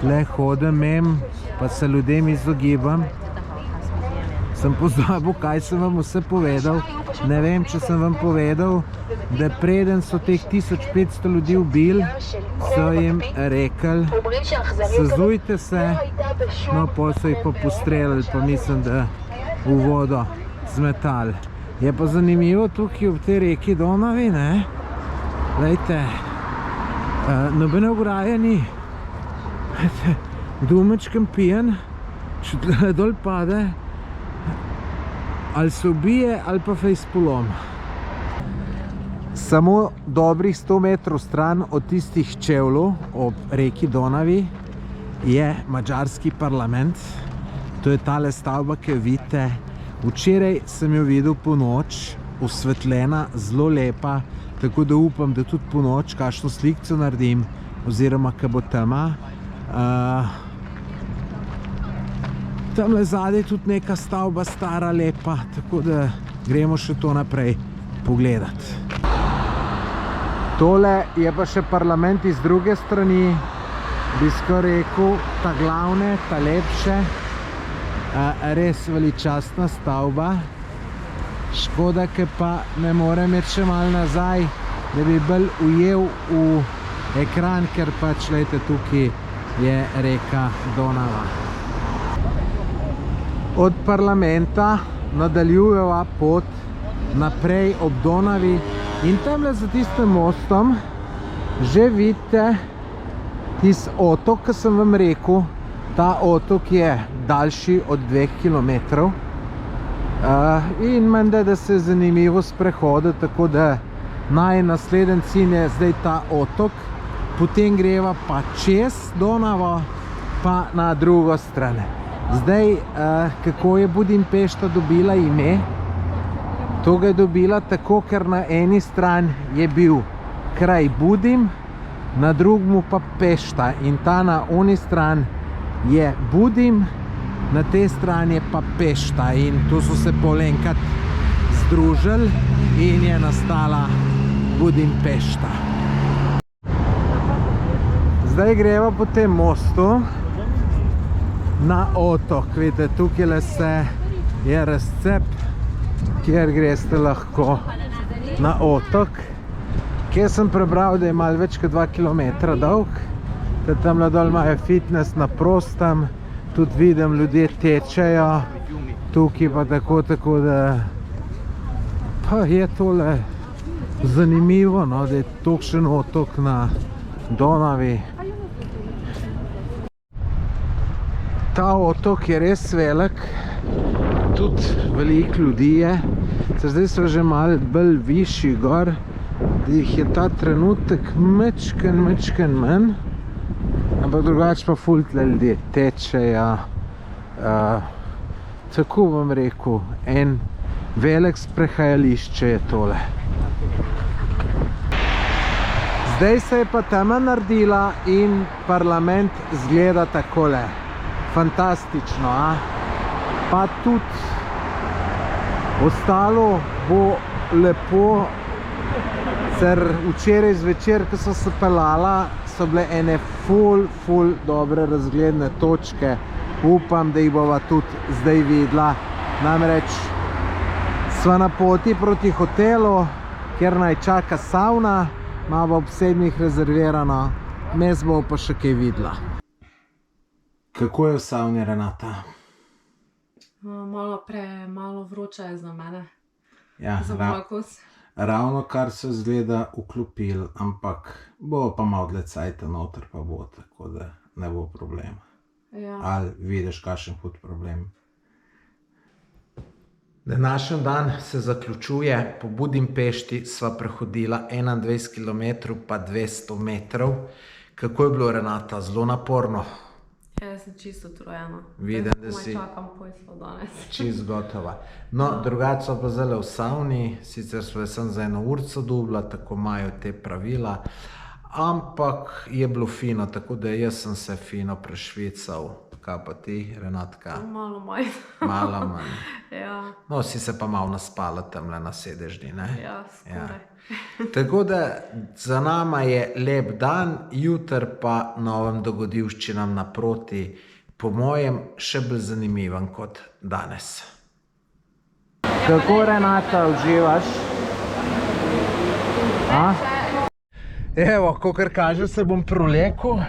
S1: tle hodem, pa se ljudem izogibam, sem pozabil, kaj sem vam vse povedal. Ne vem, če sem vam povedal, da preden so teh 1500 ljudi ubili, so jim rekli, sezujte se, no, pol so jih pa postreljali, pa mislim, da v vodo zmetali. Je pa zanimivo tukaj v tej reki Donavi, ne? Glejte, nobene ograje ni. Dumečkem pijen, če tle dol pade, ali se ubije, ali pa fejs polom. Samo dobrih 100 metrov stran od tistih čevljev ob reki Donavi je madžarski parlament. To je tale stavba, ki jo vidite. Včeraj sem jo videl po noč, osvetljena, zelo lepa, tako da upam, da tudi po noč kakšno slikco naredim, oziroma ko bo tema. Tamle zadaj tudi neka stavba stara, lepa, tako da gremo še to naprej pogledati. Tole je pa še parlament iz druge strani, bi skoraj rekel, ta glavne, ta lepše, res veličastna stavba. Škoda, ker pa ne morem iti še malo nazaj, da bi bolj ujel v ekran, ker pač, lejte, tukaj je reka Donava. Od parlamenta nadaljujeva pot naprej ob Donavi in tamle za tistim mostom že vidite tisti otok, ki sem vam rekel. Ta otok je daljši od 2 kilometrov in menda, da se je zanimivo sprehoditi, tako da naslednji cilj je zdaj ta otok, potem greva pa čez Donavo pa na drugo stran. Zdaj, kako je Budimpešta dobila ime? To ga je dobila tako, ker na eni strani je bil kraj Budim, na drugmu pa Pešta, in ta na oni strani je Budim, na tej strani je pa Pešta, in tu so se pol enkrat združili in je nastala Budimpešta. Zdaj greva po tem mostu na otok. Vidite, tukaj se je razcep, kjer greste lahko na otok, kjer sem prebral, da je malo več kot 2 kilometra dolg. Tam dol imajo fitness na prostem, tudi vidim, ljudje tečejo, tukaj pa tako da pa je tole zanimivo, no, da je tolikšen otok na Donavi. Ta otok je res velik, tudi veliko ljudi je. Zdaj so že malo bolj višji gor, da jih je ta trenutek mečken manj, ampak drugače pa ful tle ljudje tečejo. Tako bom rekel, en velik sprehajališče je tole. Zdaj se je pa tema naredila in parlament zgleda takole. Fantastično, a? Pa tudi ostalo bo lepo, ker včeraj zvečer, ko so se pelala, so bile ene ful dobre razgledne točke. Upam, da jih bova tudi zdaj videla. Namreč sva na poti proti hotelu, kjer naj čaka savna, malo ob 7 rezervirano, mes bo pa še kaj videla. Kako je v savni, Renata?
S2: Malo vroče je za mene.
S1: Ja,
S2: Za moj okus.
S1: ravno kar so zgleda vklopili, ampak bo pa malo dlje cajta noter, pa bo, tako da ne bo problema.
S2: Ja.
S1: Ali vidiš kakšen hud problem? Današnji dan se zaključuje. Po Budimpešti sva prehodila 21 km pa 200 metrov. Kako je bilo, Renata? Zelo naporno.
S2: Jaz sem čisto utrujena.
S1: Vidim, da si
S2: čakam pojslo danes.
S1: čist gotova. No, drugače sva pa zdaj v savni, sicer sva sem za 1 urco dubla, tako imajo te pravila, ampak je bilo fino, tako da jaz sem se fino prešvical. Kaj pa ti, Renatka?
S2: Malo manj.
S1: Malo manj.
S2: Ja,
S1: No, si se pa malo naspala tamle na sedežni, ne?
S2: ja, skoraj.
S1: Tako da za nama je lep dan, jutr pa novim dogodivščinam naproti, po mojem še bolj zanimivem kot danes. Kako, Renata, uživaš? Evo, kakor kaže, se bom prolekl.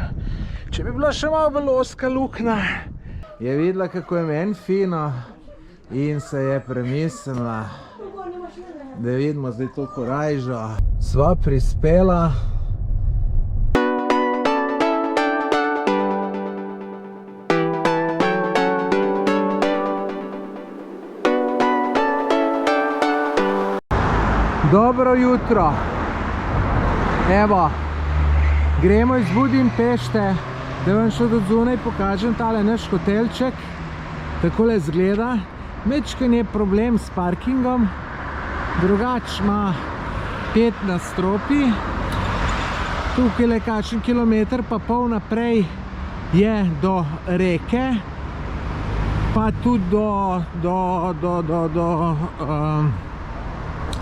S1: Če bi bila še malo bolj ozka luknja, je videla, kako je meni fino in se je premislila, da vidimo zdaj to korajžo. Sva prispela. Dobro jutro. Evo, gremo iz Budimpešte, da vam še od zunaj pokažem tale naš hotelček. Takole izgleda. Mečken je problem s parkingom, drugač ima 5 nadstropij. Tukaj le kakšen kilometer pa pol naprej je do reke, pa tudi do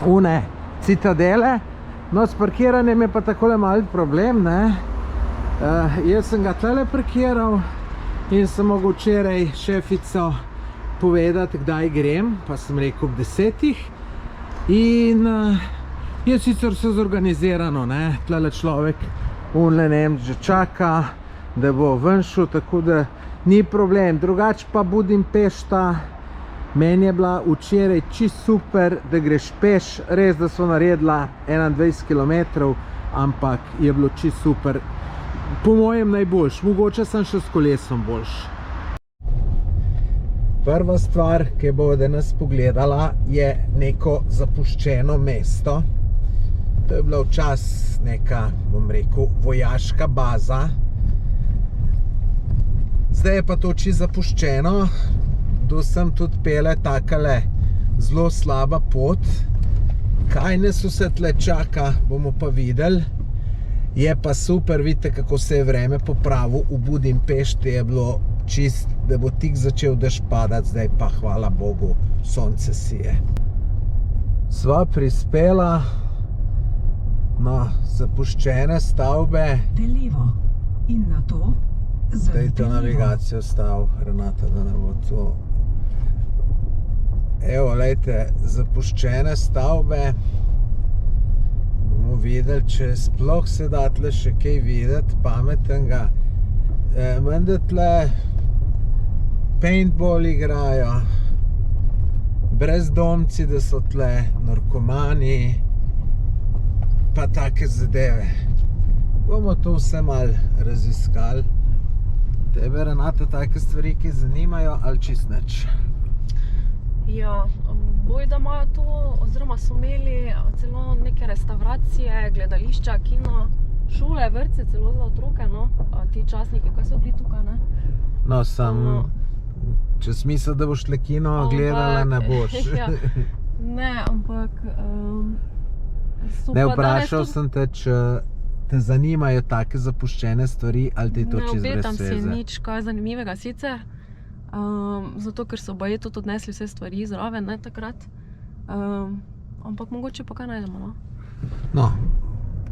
S1: une citadele. No, s parkiranjem je pa takole malo problem, ne. Jaz sem ga tale parkiral in sem mogel včeraj šefico povedati, kdaj grem, pa sem rekel ob 10. In je sicer vse zorganizirano, ne, tlele človek že čaka, da bo ven šel, tako da ni problem. Drugač pa Budimpešta, meni je bila včeraj čisto super, da greš peš, res, da smo naredila 21 km, ampak je bilo čisto super. Po mojem najboljš, mogoče sem še s kolesom boljš. Prva stvar, ki bo danes pogledala, je neko zapuščeno mesto. To je bila včasih neka, bom rekel, vojaška baza. Zdaj je pa to čisto zapuščeno. Tu sem tudi pele takale zelo slaba pot. Kaj nas vse tle čaka, bomo pa videli. Je pa super, vidite, kako se je vreme popravil. V Budimpešti je bilo čist, da bo tik začel dež padati, zdaj pa hvala Bogu, sonce sije. Sva prispela na zapuščene stavbe.
S3: Levo in na to
S1: Zdaj to navigacijo stav, Renata, da ne bo to. Evo, lejte, zapuščene stavbe. Bomo videli, če sploh se da tle še kaj videti pametnega. Menda tle paintball igrajo, brezdomci, da so tle narkomani, pa take zadeve. Bomo to vse malo raziskali. Tebe, Renata, take stvari, ki zanimajo, ali čist nič?
S2: Ja, bojda imajo tu, oziroma so imeli celo neke restauracije, gledališča, kino, šole, vrtce, celo za otroke, no, ti časniki, kaj so bili tukaj, ne?
S1: No, če smisel, da boš tle kino gledala, ne boš.
S2: Ja, ne, ampak
S1: Ne, vprašal sem te, če te zanimajo take zapuščene stvari, ali te je to čist brez
S2: Ne obetam si
S1: veze?
S2: nič kaj zanimivega sicer, zato ker so baje tudi odnesli vse stvari zraven, ne, takrat. Ampak mogoče pa kaj najdemo, no.
S1: No,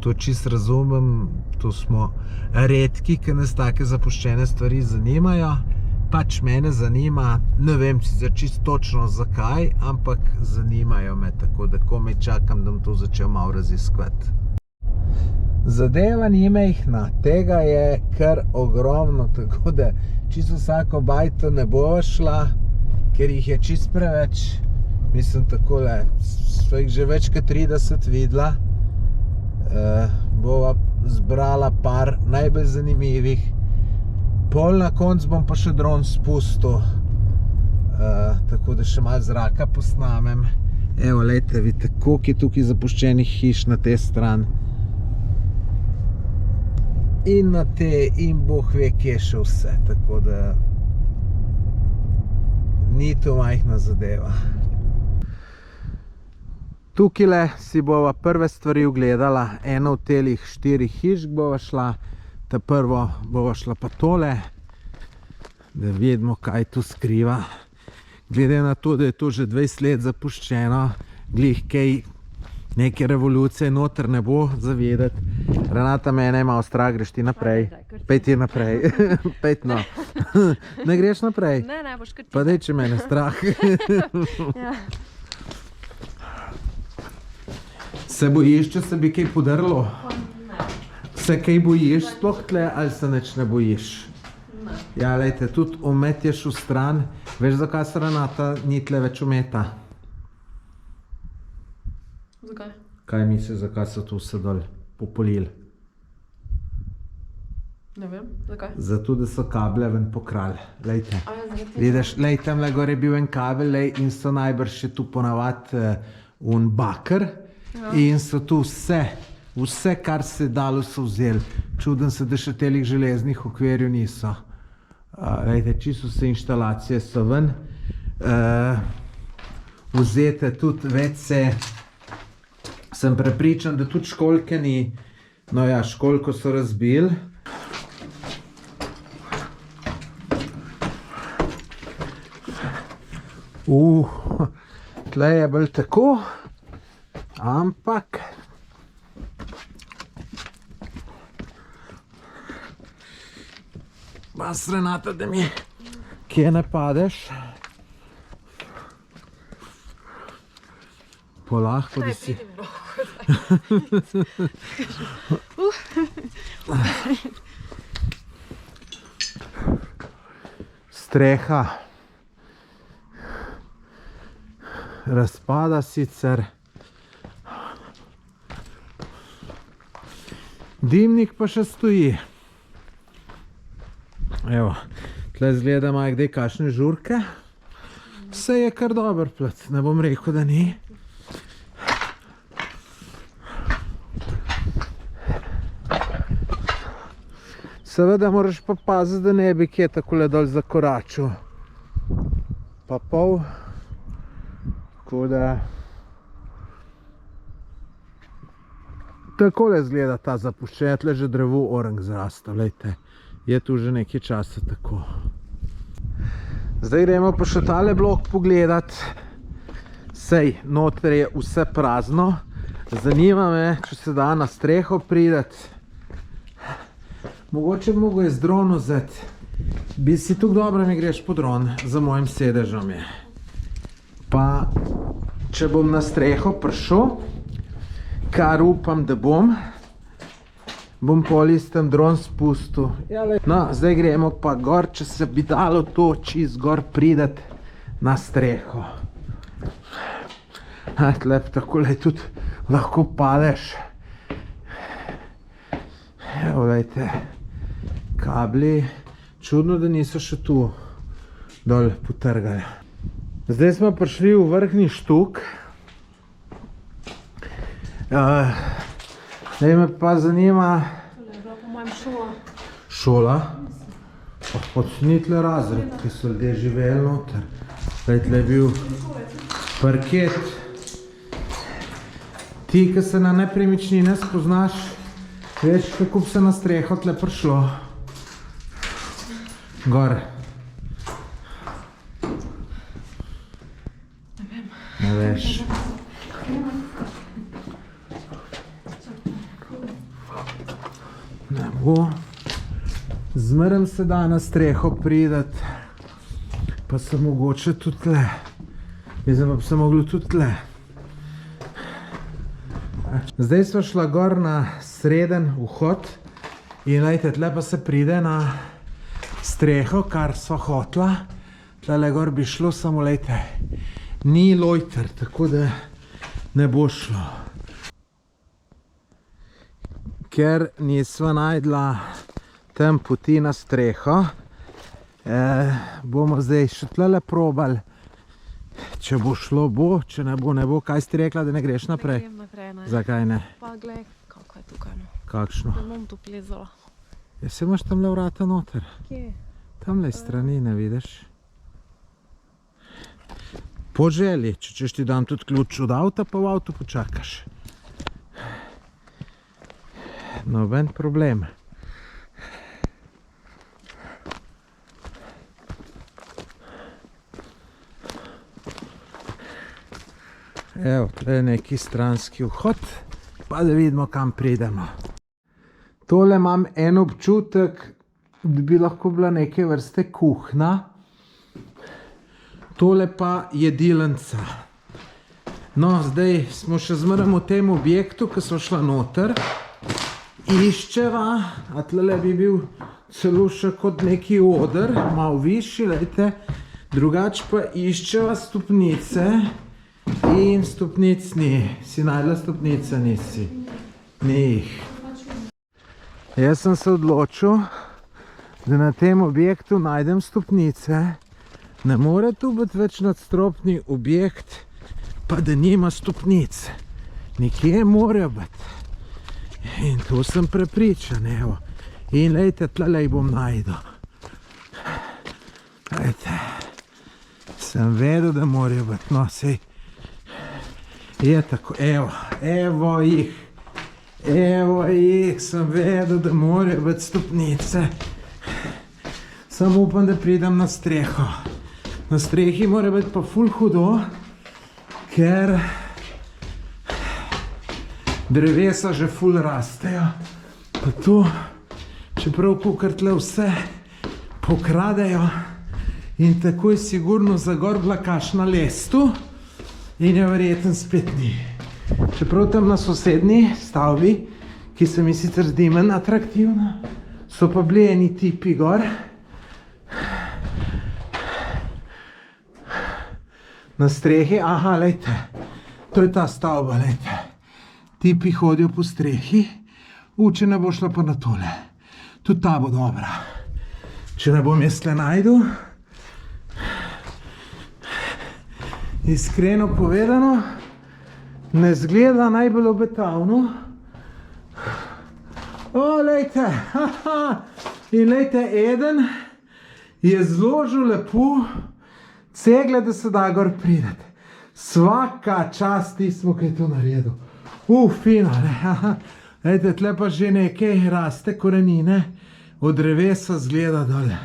S1: to čist razumem, to smo redki, ki nas take zapuščene stvari zanimajo. Pač mene zanima, ne vem sicer čisto točno zakaj, ampak zanimajo me, tako da komaj čakam, da bom to začel malo raziskovati. Zadeva ni mehna, tega je kar ogromno, tako da čisto vsako bajto ne bova šla, ker jih je čisto preveč. Mislim takole, sva jih že več kot 30 videla. Bova zbrala par najbolj zanimivih. Pol na koncu bom pa še dron spustil, tako da še malo zraka posnamem. Evo, lejte, vidite, koliko je tukaj zapuščenih hiš na tej strani. In na te, in Bog ve, kje še vse, tako da ni to majhna zadeva. Tukajle si bova prve stvari ugledala, eno od telih 4 hiš bova šla, ta prvo bova šla pa tole, da vidimo, kaj tu skriva. Glede na to, da je to že 20 let zapuščeno, glih kaj neke revolucije noter ne bo zavedati. Renata, mene ima strah, greš ti naprej. Pej ti naprej. Pej no. Ne greš naprej?
S2: Ne, boš kar ti.
S1: Pa dej, če mene strah.
S2: Ja.
S1: Se bojiš, če se bi kaj podrlo? Se kaj bojiš sploh tle, ali se nič ne bojiš?
S2: Ne.
S1: Ja, lejte, tudi umetješ v stran. Veš, zakaj se Renata ni tle več umeta?
S2: Zakaj?
S1: Kaj misliš, zakaj so tu vse dol popolili?
S2: Ne vem, zakaj?
S1: Zato, da so kable ven pokrali. Lejte.
S2: A ja, zaradi tega.
S1: Vidiš, lej, tamle gor je bil en kabel, lej, in so najbrž še tu ponavad un bakr.
S2: Ja.
S1: In so tu vse, kar se dalo, so vzeli. Čudem se, da še telih železnih okvirjev niso. Lejte, čisto vse inštalacije so ven. Vzete tudi več se, sem prepričan, da tudi školjke ni. No ja, školjko so razbili. Tle je bolj tako, ampak vas, Renata, da mi kje ne padeš. Polahko, da si... Streha razpada sicer. Dimnik pa še stoji. Evo, tle zgleda ima kdaj kakšne žurke. Vse je kar dober plac, ne bom rekel, da ni. Seveda moraš pa paziti, da ne bi kje takole dol zakoračil. Pa pol. Tako da... Takole zgleda ta zapuščenja, tle že drevo orang zrasta, lejte. Je tu že nekaj časa tako. Zdaj gremo pa še tale blok pogledat. Sej, noter je vse prazno. Zanima me, če se da na streho prideti. Mogoče bi mogel z dron vzeti. Bi si tukaj dobro mi greš po dron, za mojim sedežom je. Pa, če bom na streho prišel, kar upam, da bom polistem dron spustil. No, zdaj gremo pa gor, če se bi dalo to čist gor prideti na streho. Tlep takole tudi lahko padeš. Evo, lejte, kabli. Čudno, da niso še tu dol potrgali. Zdaj smo prišli v vrhnji štuk. Zdaj me pa zanima...
S2: Tole je bila po mojem šola.
S1: Šola? Pa počni tle razred, ki so ljudje živeli noter. Zdaj tle je bil parket. Ti, ki se na nepremičnine spoznaš, veš, kako bi se na streho tle prišlo. Gor. Ne veš. Ne bo. Zmeraj se da na streho prideti. Pa se mogoče tudi tle. Mislim, pa bi se moglo tudi tle. Zdaj smo šla gor na sreden vhod in lejte, tle pa se pride na streho, kar sva hotla. Tlele gor bi šlo, samo lejte, ni lojter, tako da ne bo šlo. Ker nisva najdla tam poti na streho, bomo zdaj še tlele probali. Če bo šlo, bo, če ne bo, ne bo. Kaj si rekla, da ne greš naprej?
S2: Ne grem naprej, ne.
S1: Zakaj ne?
S2: Pa glej, kako je tukaj, no.
S1: Kakšno?
S2: Ne bom tu plezala.
S1: Ja, se imaš tamle vrata noter.
S2: Kje?
S1: Tamle strani, ne vidiš? Po želji, če češ ti dam tudi ključ od avta, pa v avtu počakaš. Noben problem. Evo, tle je neki stranski vhod, pa da vidimo, kam pridemo. Tole imam en občutek, da bi lahko bila neke vrste kuhna. Tole pa jedilnica. No, zdaj smo še zmeraj v tem objektu, ki so šla noter. Iščeva, a tlele bi bil celo še kot neki oder, malo višji, lejte. Drugače pa iščeva stopnice. In stopnic ni. Si najdla stopnice, nisi? Ni jih. Jaz sem se odločil, da na tem objektu najdem stopnice. Ne more tu biti več nadstropni objekt, pa da nima stopnic. Nekje morajo biti. In to sem prepričan, evo. In lejte, tlele jih bom najdel. Lejte. Sem vedel, da morajo biti. No, sej. Je tako, evo jih, sem vedel, da morajo biti stopnice. Samo upam, da pridem na streho. Na strehi mora biti pa ful hudo, ker drevesa že ful rastejo. Pa tu, čeprav kukar tle vse pokradejo in tako je sigurno za gor bila kakšna lestu. In je verjetno spet ni. Čeprav tam na sosednji stavbi, ki se mi sicer zdi manj atraktivna, so pa bili eni tipi gor. Na strehi, aha, lejte, to je ta stavba, lejte. Tipi hodijo po strehi, če ne bo šla pa na tole. Tudi ta bo dobra. Če ne bom jaz tle najdu, iskreno povedano, ne zgleda najbolj obetavno. O, lejte, in lejte, eden je zložil lepo cegle, da se da gor prideti. Svaka čast tismo, ki je to naredil. Fino, ne? Lejte, tle pa že nekaj raste korenine, od drevesa zgleda dole.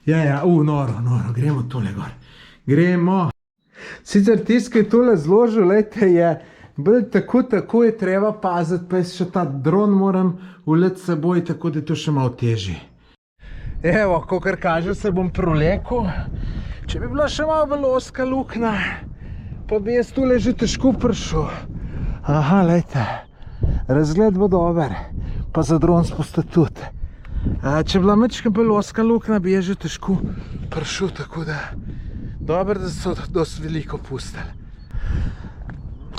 S1: Ja, noro, gremo tole gor. Gremo. Sicer tist, ki je tole zložil, lejte, je bolj tako je treba paziti, pa jaz še ta dron moram uleti s seboj, tako da je to še malo težje. Evo, kakor kaže, se bom prolekal. Če bi bila še malo bolj ozka luknja, pa bi jaz tole že težko prišel. Aha, lejte, razgled bo dober, pa za dron spusta tudi. Če bi bila malo bolj ozka luknja, bi jaz že težko prišel, tako da dobro, da so dosti veliko pustili.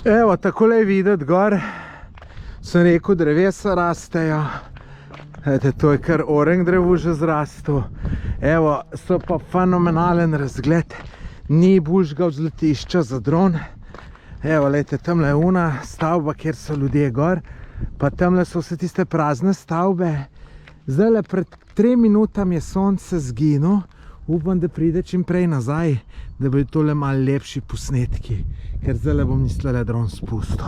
S1: Evo, takole je videti gor. Sem rekel, drevesa rastejo. Ete, to je kar oreng drevu že zrastel. Evo, so pa fenomenalen razgled. Ni boljšega vzletišča za dron. Evo, lejte, tamle je una stavba, kjer so ljudje gor. Pa tamle so vse tiste prazne stavbe. Zdajle pred 3 minutami je sonce zginilo. Upam, da pride čim prej nazaj, da bodo tole malo lepši posnetki, ker zdajle bom mislila dron spustil.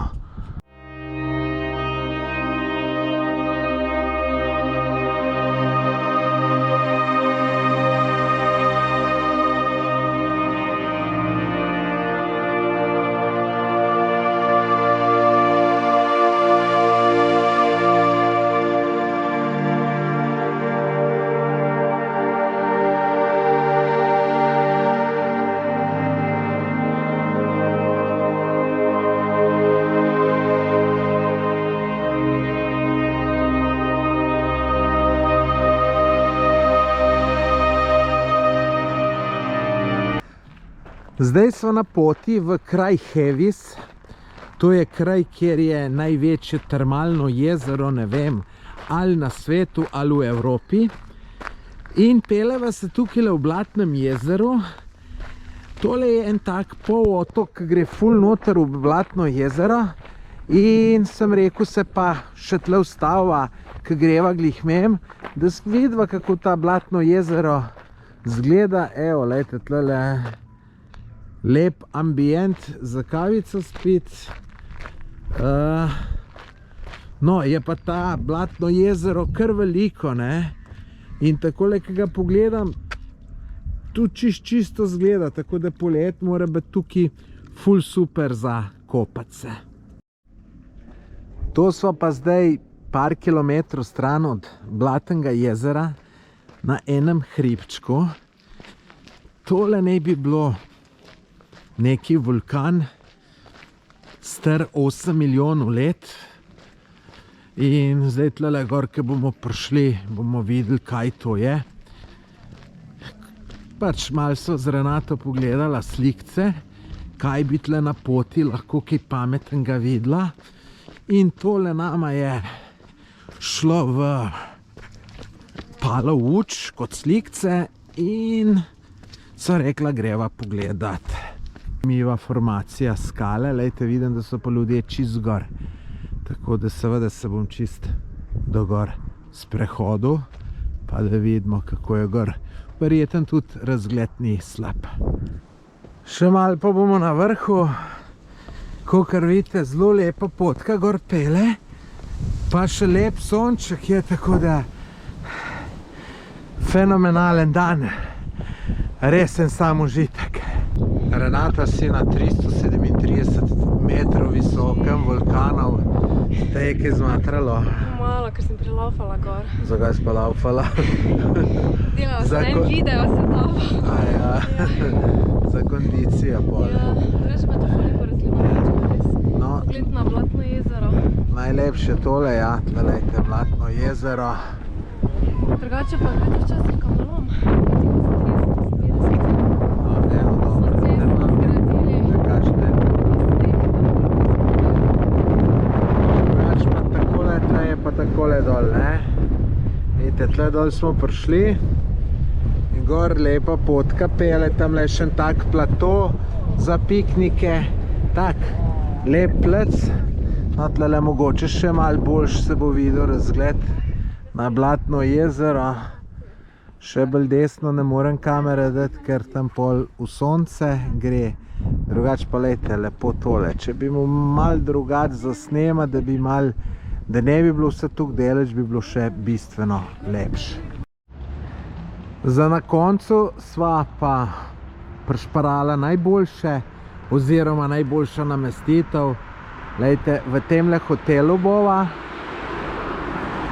S1: Zdaj smo na poti v kraj Hevis. To je kraj, kjer je največje termalno jezero, ne vem, ali na svetu, ali v Evropi. In peleva se tukaj v Blatnem jezeru. Tole je en tak polotok, ki gre ful noter v Blatno jezero. In sem rekel, se pa še tle ustava, ki greva glih mem, da vidva, kako ta Blatno jezero zgleda. Evo, lejte, tlele lep ambient za kavico spit. No, je pa ta Blatno jezero kar veliko, ne? In takole, ki ga pogledam, tu čisto zgleda, tako da polet mora biti tukaj ful super za kopat se. To smo pa zdaj par kilometrov stran od Blatnega jezera na enem hribčku. Tole naj bi bilo neki vulkan, star 8 milijonov let. In zdaj tlele gor, ki bomo prišli, bomo videli, kaj to je. Pač malo so z Renato pogledala slikce, kaj bi tle na poti lahko kaj pametnega videla. In tole nama je šlo v palo uč kot slikce in so rekla, greva pogledat. Miva formacija skale, lejte, vidim, da so pa ljudje čist gor. Tako da seveda se bom čist do gor sprehodil, pa da vidimo, kako je gor. Verjeten tudi razgled ni slab. Še malo pa bomo na vrhu. Kakor vidite, zelo lepa potka gor pele. Pa še lep sonček je, tako da fenomenalen dan. Resen sam užitek. Renata si na 337 metrov visokem vulkanov. Te je kaj zmatralo?
S2: Malo, ker sem prilaufala gor.
S1: Zakaj si pa laufala?
S2: Delala sem en video se tava.
S1: Ja. Za kondicija pol.
S2: Ja, reč pa to falipo razgledala, res.
S1: No,
S2: Pogled na Blatno jezero.
S1: najlepše tole, ja, tlejte, Blatno jezero.
S2: Drugače pa gledaj včasih kamnolom.
S1: Evo, dobro, takačne. Drugač pa takole, tle je pa takole dol, ne? Vidite, tle dol smo prišli in gor lepa potka pele, tam le še en tak plato za piknike, tak lep plec. No, tle mogoče še malo boljš se bo videl razgled na Blatno jezero. Še bolj desno ne morem kamere dati, ker tam pol v sonce gre. Drugač pa lejte, lepo tole. Če bi mu malo drugač zasnema, da ne bi bilo vse tukaj deleč, bi bilo še bistveno lepše. Za na koncu sva pa prišparala najboljše oziroma najboljša namestitev. Lejte, v temle hotelu bova.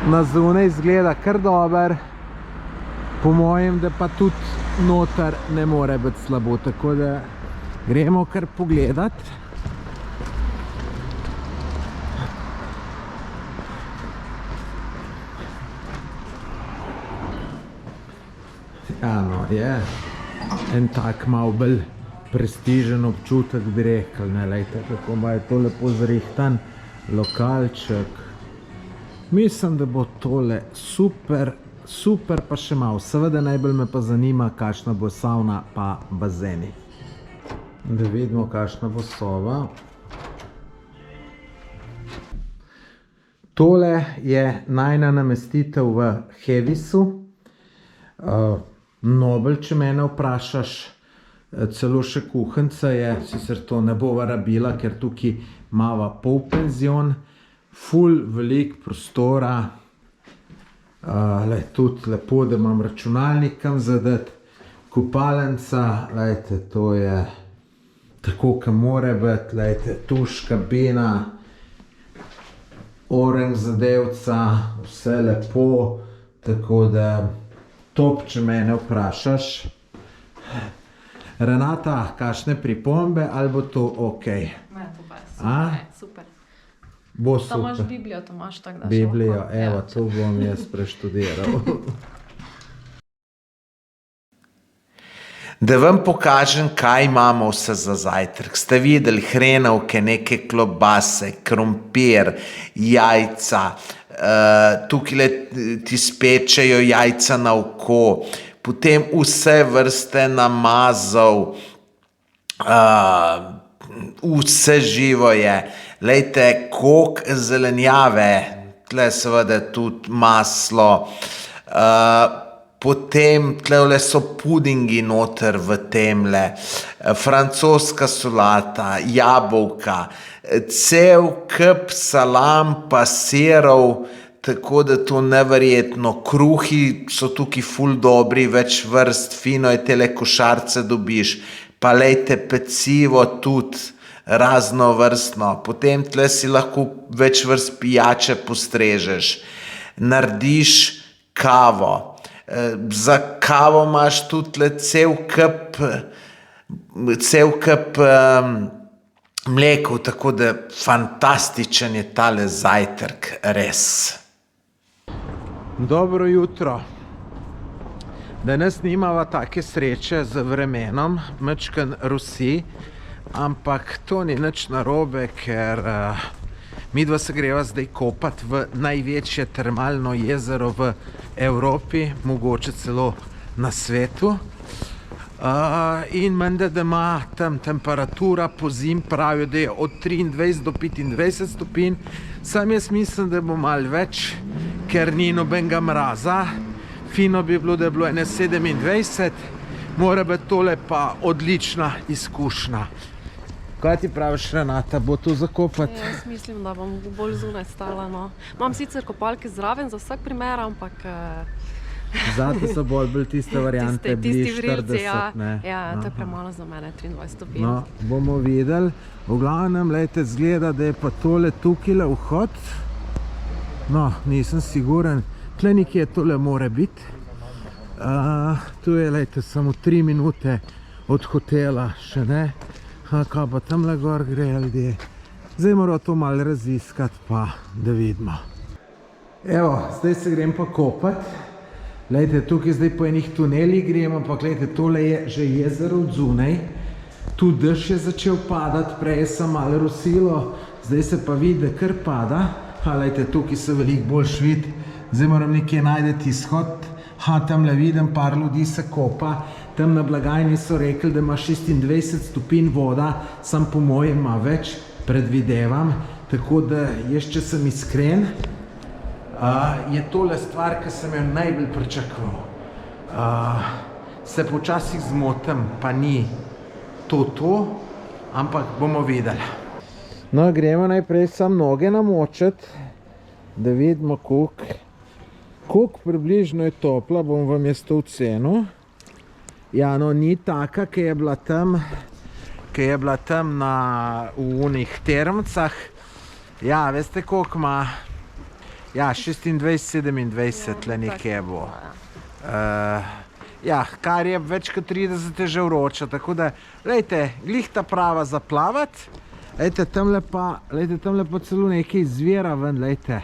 S1: Na zunaj izgleda kar dober. Po mojem, da pa tudi noter ne more biti slabo, tako da gremo kar pogledat. Ja, no, je en tak malo bolj prestižen občutek, bi rekel, ne, lejte, kako pa je to lepo zrihtan lokalček. Mislim, da bo tole super pa še malo. Seveda najbolj me pa zanima, kakšna bo savna pa bazeni. Da vidimo, kakšna bo soba. Tole je najina namestitev v Hevisu. Nobel, če mene vprašaš, celo še kuhinca je, sicer to ne bova rabila, ker tukaj imava polpenzion, ful velik prostora. Tudi lepo, da imam računalnik kam zadeti, kopalnica, lejte, to je tako, kam mora biti, lejte, tuš, kabina, oranž zadevca, vse lepo, tako da top, če mene vprašaš. Renata, kakšne pripombe, ali bo to ok?
S2: Ne, to pa je super.
S1: Bo
S2: Tam imaš
S1: super.
S2: Biblijo, to imaš tako da.
S1: Biblijo, evo, to bom jaz preštudiral. Da vam pokažem, kaj imamo vse za zajtrk. Ste videli hrenovke, neke klobase, krompir, jajca, tukaj ti spečejo jajca na oko, potem vse vrste namazov, vse živo je. Lejte, koliko zelenjave, tle seveda tudi maslo, potem tle so pudingi noter v temle, francoska solata, jabolka, cel kup salam pa sirov, tako da to neverjetno. Kruhi so tukaj ful dobri, več vrst, fino je, tele košarce dobiš, pa lejte pecivo tudi, raznovrstno. Potem tle si lahko več vrst pijače postrežeš, narediš kavo. Za kavo imaš tudi cel kup mlekov, tako da fantastičen je tale zajtrk, res. Dobro jutro. Danes nimava take sreče z vremenom, majčkeno rosi, ampak to ni nič narobe, ker midva se greva zdaj kopat v največje termalno jezero v Evropi, mogoče celo na svetu. In menda, da ima tam temperatura po zim, pravijo, da je od 23 do 25 stopinj. Sam jaz mislim, da bo malo več, ker ni nobenega mraza. Fino bi bilo, da je bilo 27, mora biti tole pa odlična izkušnja. Kaj ti praviš, Renata, bo to zakopati?
S2: Jaz mislim, da bom bolj zunaj stala, no. Imam sicer kopalke zraven za vsak primer, ampak...
S1: Zate so bolj tiste variante, bliž 40, ne?
S2: Ja, to je premalo za mene, 23 stopinj.
S1: No, bomo videli. V glavnem, lejte, zgleda, da je pa tole tukaj vhod. No, nisem siguren. Tle nekje tole more biti. Tu je, lejte, samo 3 minute od hotela, še ne. Kaj pa tamle gor gre ljudje. Zdaj moramo to malo raziskati, pa da vidimo. Evo, zdaj se grem pa kopat. Lejte, tukaj zdaj po enih tunelih gremo, ampak lejte, tole je že jezero od zunaj. Tu dež je začel padati, prej je samo malo rosilo, zdaj se pa vidi, da kar pada. Lejte, tukaj se veliko bolj vidi. Zdaj moram nekje najdeti izhod. Tamle vidim, par ljudi se kopa. Tam na blagajni so rekli, da ima 26 stopinj voda, sam po mojem ima več, predvidevam. Tako da jaz, če sem iskren, je tole stvar, ki sem jo najbolj pričakoval. Se počasih zmotim, pa ni to, ampak bomo videli. No, gremo najprej sam noge namočiti, da vidimo, koliko približno je topla, bom vam jaz to ocenil. Ja, no, ni taka, ki je bila tam v unih termcah. Ja, veste, koliko ima? Ja, 26-27, tle nekje bo. Ja, kar je več kot 30 je že vroča, tako da, lejte, glih ta prava za plavat. Lejte, tamle pa celo nekaj izvira ven, lejte.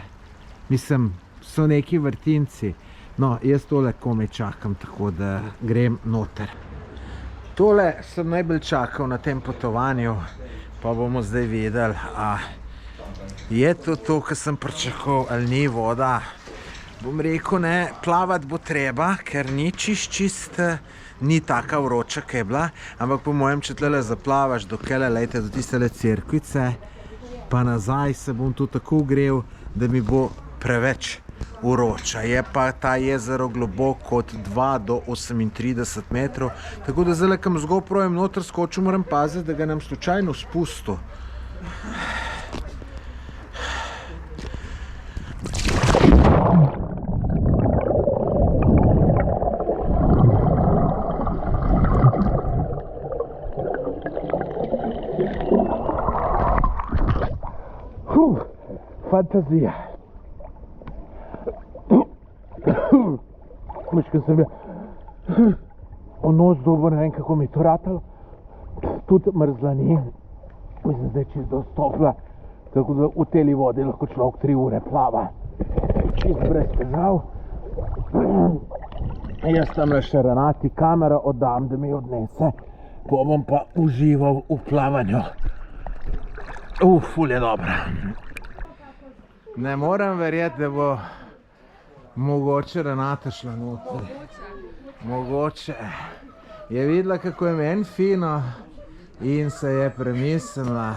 S1: Mislim, so neki vrtinci. No, jaz tole komaj čakam, tako da grem noter. Tole sem najbolj čakal na tem potovanju, pa bomo zdaj videli, je to, kar sem pričakoval, ali ni voda. Bom rekel, ne, plavati bo treba, ker ni čist, ni taka vroča, kaj je bila, ampak po mojem, če tlele zaplavaš do kele, lejte, do tistele cerkvice, pa nazaj se bom tu tako ugrel, da mi bo preveč vroča. Je pa ta jezero globoko od 2 do 38 metrov, tako da zdaj, kam z GoProjem noter skočil, moram paziti, da ga nam slučajno spustil. Fantazija. Miška sem v nos dobo, ne vem, kako mi je to ratalo. Tudi mrzla ni. Mislim, da je čisto topla, tako da v teli vodi lahko človek 3 ure plava. Čisto brez težav. Jaz tam le še Renati kamero oddam, da mi odnese. Bom pa užival v plavanju. Ful je dobro. Ne morem verjeti, da bo mogoče Renata šla noter. Mogoče. Je videla, kako je meni fino in se je premislila,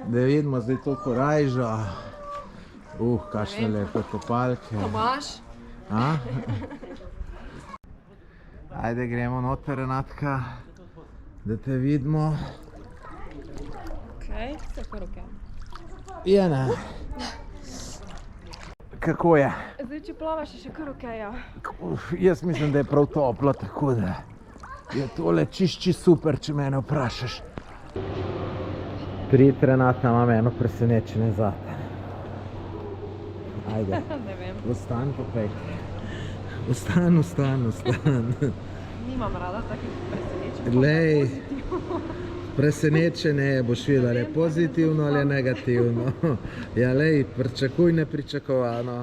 S1: da vidimo zdaj to korajžo. Kakšne lepe kopalke.
S2: Tomaž?
S1: Ajde, gremo noter, Renatka, da te vidimo.
S2: Okej, vse kar okej.
S1: Je, ne. Kako je?
S2: Zdaj, če plavaš, je še kar okej, ja.
S1: Jaz mislim, da je prav toplo, tako da je tole čišči super, če mene vprašaš. Prid, Renata, imam eno presenečenje zate. Ajde.
S2: Ne vem.
S1: Ostan, popej. Ostan.
S2: Nimam rada takih presenečenj.
S1: Glej, presenečenje boš videla, je pozitivno ali negativno. Ja, lej, pričakuj nepričakovano.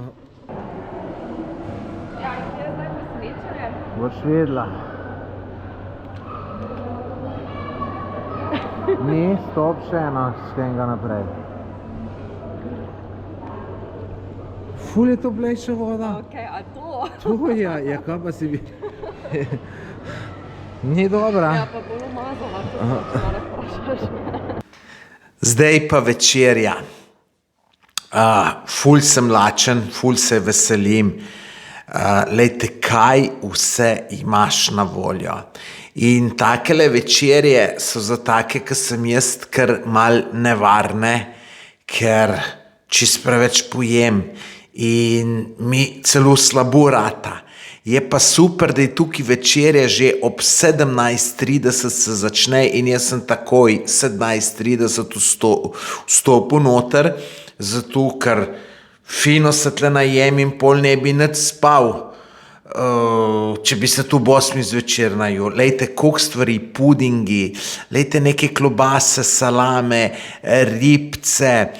S2: Ja, in kje je zdaj presenečenje?
S1: Boš videla. Ni, stop še eno, s tega naprej. Ful je toplejša voda.
S2: Okej, a to?
S1: To je, ja, kaj pa si Ni dobra.
S2: Ja, pa bolj umazala, to če me vprašaš.
S1: Zdaj pa večerja. Ful sem lačen, ful se veselim. Lejte, kaj vse imaš na voljo. In takele večerje so za take, ki sem jaz, kar mal nevarne, ker čist preveč pojem in mi celo slabo rata. Je pa super, da je tukaj večerja že ob 17:30 se začne in jaz sem takoj 17:30 vstopil noter, zato ker fino se tle najem in pol ne bi nič spal, če bi se tu ob 8 zvečer najel. Lejte, koliko stvari, pudingi, lejte neke klobase, salame, ribce,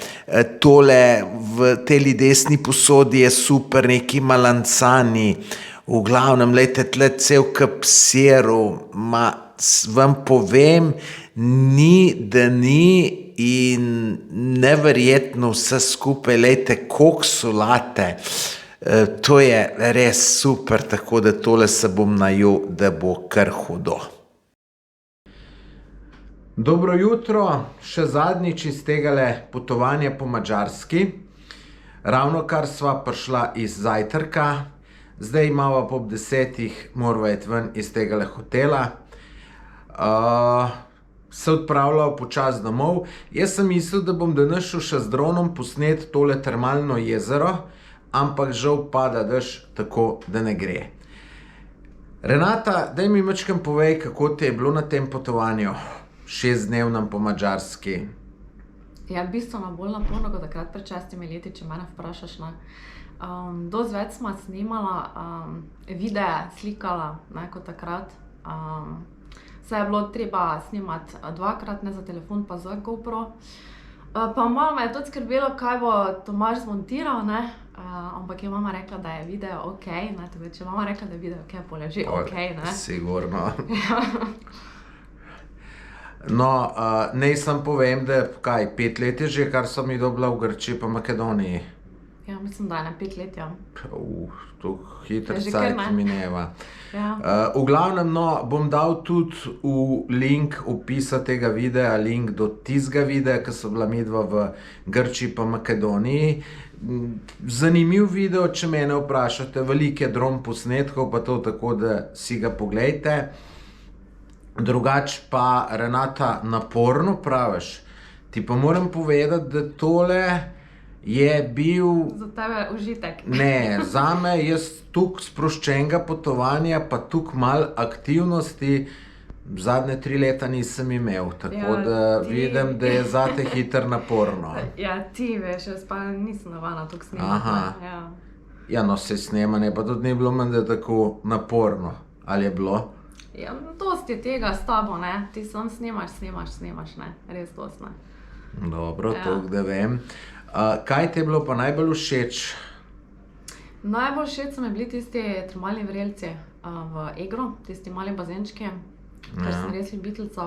S1: tole v teli desni posodi je super, neki malancani. V glavnem, lejte, tle cel kup sirov, vam povem, ni, da ni in neverjetno vse skupaj, lejte, koliko solate. To je res super, tako da tole se bom najel, da bo kar hudo. Dobro jutro, še zadnjič iz tegale potovanja po Madžarski. Ravnokar sva prišla iz zajtrka. Zdaj imamo po 10, morava iti ven iz tegale hotela. Se odpravljal počas domov. Jaz sem mislil, da bom danes šel še z dronom posnet tole termalno jezero, ampak žal pada dež, tako da ne gre. Renata, daj mi majčkeno povej, kako ti je bilo na tem potovanju, 6-dnevnem po Madžarski.
S2: Ja, bistveno bolj naporno kot takrat pred 6 leti, če mene vprašaš, ne. Dosti več sva snimala, videe, slikala, ne, kot takrat. Vse je bilo treba snimati dvakrat, ne za telefon, pa za GoPro. Pa malo me je tudi skrbelo, kaj bo Tomaž zmontiral, ne, ampak je mama rekla, da je video okej, ne, tako da če mama rekla, da je video okej, pol je že okej, ne.
S1: Sigurno. No, naj sam povem, da 5 let je že, kar sem jih dobila v Grčiji pa Makedoniji.
S2: Ja, mislim, da je 5 let, ja.
S1: To hiter cajt mineva.
S2: Ja.
S1: V glavnem, no, bom dal tudi v link opisa tega videa, link do tistega videa, ki so bila midva v Grčiji pa Makedoniji. Zanimiv video, če mene vprašate, veliko je dron posnetkov, pa to tako, da si ga poglejte. Drugač pa, Renata, naporno praviš. Ti pa moram povedati, da tole je bil...
S2: Za tebe užitek.
S1: Ne, zame jaz toliko sproščenega potovanja, pa toliko malo aktivnosti zadnje 3 leta nisem imel, tako da vidim, da je zate hiter naporno.
S2: Ja, ti veš, jaz pa nisem navajena toliko snemati.
S1: Ja, no, se snemanje pa tudi ni bilo menda tako naporno. Ali je bilo?
S2: Ja, dosti je tega s tabo, ne. Ti sam snemaš, ne. Res dosti, ne.
S1: Dobro, toliko da vem. Kaj ti je bilo pa najbolj všeč?
S2: Najbolj všeč so mi bili tisti termalni vrelci v Egru, tisti mali bazenčki. Ker sem res ljubiteljica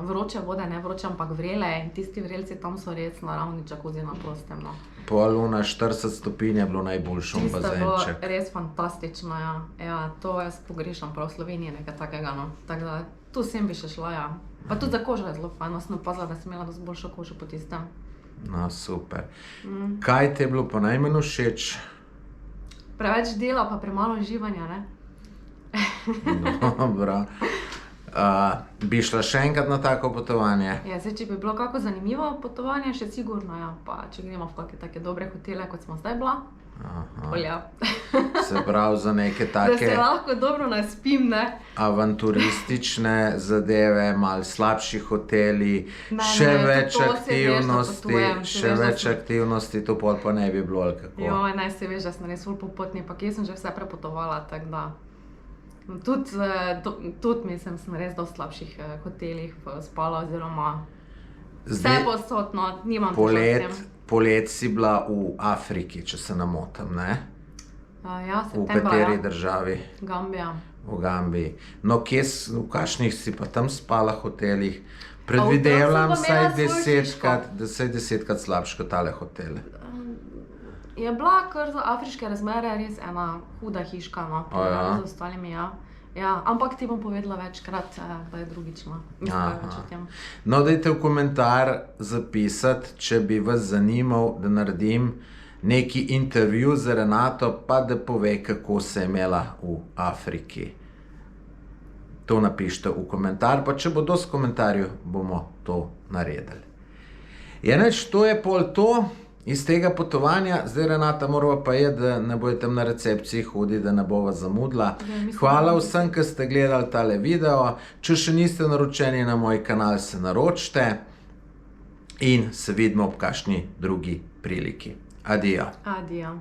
S2: vroče vode, ne vroče, ampak vrele, in tisti vrelci tam so res naravni jacuzzi na prostem. No.
S1: Pol na 40 stopinj je bilo najboljšo
S2: Tisto je bilo
S1: bazenček.
S2: res fantastično, ja. Ja, to jaz pogrešam prav v Sloveniji, nekaj takega, no. Tako da, tu sem bi še šla, ja. Pa tudi za kožo je zelo fajn, sem opazila, da sem imela dosti boljšo kožo po tistem.
S1: No, super. Kaj ti je bilo pa najmanj všeč?
S2: Preveč dela, pa premalo uživanja, ne?
S1: Dobro. Bi šla še enkrat na tako potovanje?
S2: Ja, zdaj, če bi bilo kako zanimivo potovanje, še sigurno, ja. Pa če gremo v kakšne take dobre hotele, kot smo zdaj bila, polja.
S1: Se pravi za neke
S2: Da se
S1: take
S2: lahko dobro naspim, ne?
S1: avanturistične zadeve, malo slabši hoteli,
S2: Ne,
S1: še
S2: ne,
S1: več
S2: to se veš, da
S1: aktivnosti,
S2: potujem, se
S1: še
S2: veš, da
S1: več
S2: sem-
S1: aktivnosti, to pol pa ne bi bilo ali kako.
S2: Jo, naj se veš, da sem res ful popotni, pa kje sem že vse prepotovala, tako da. Tudi mislim, sem res dosti slabših hotelih spala, oziroma vse
S1: Zdaj,
S2: posod, no, nimam težav s tem.
S1: polet si bila v Afriki, če se ne motim, ne?
S2: Ja,
S1: V
S2: septembra,
S1: kateri
S2: ja.
S1: državi?
S2: Gambija.
S1: V Gambiji. No, v kakšnih si pa tam spala hotelih? Predvidevam
S2: tam sem pa imela
S1: vsaj
S2: svojo
S1: 10krat slabše kot tale hotele.
S2: Je bila kar za afriške razmere res ena huda hiška, no, primerjavi z ostalimi, ja. Ja, ampak ti bom povedala večkrat, kdaj drugič, no. Mislim, kaj več o tem.
S1: No, dajte v komentar zapisati, če bi vas zanimal, da naredim neki intervju z Renato, pa da pove, kako se je imela v Afriki. To napišite v komentar, pa če bo dosti komentarjev, bomo to naredili. Jeneč, to je pol to iz tega potovanja. Zdaj, Renata, morava pa je, da ne bojo tam na recepciji hoditi, da ne bova zamudila. Hvala vsem, ki ste gledali tale video. Če še niste naročeni na moj kanal, se naročite in se vidimo ob kakšni drugi priliki. Adijo.
S2: Adijo.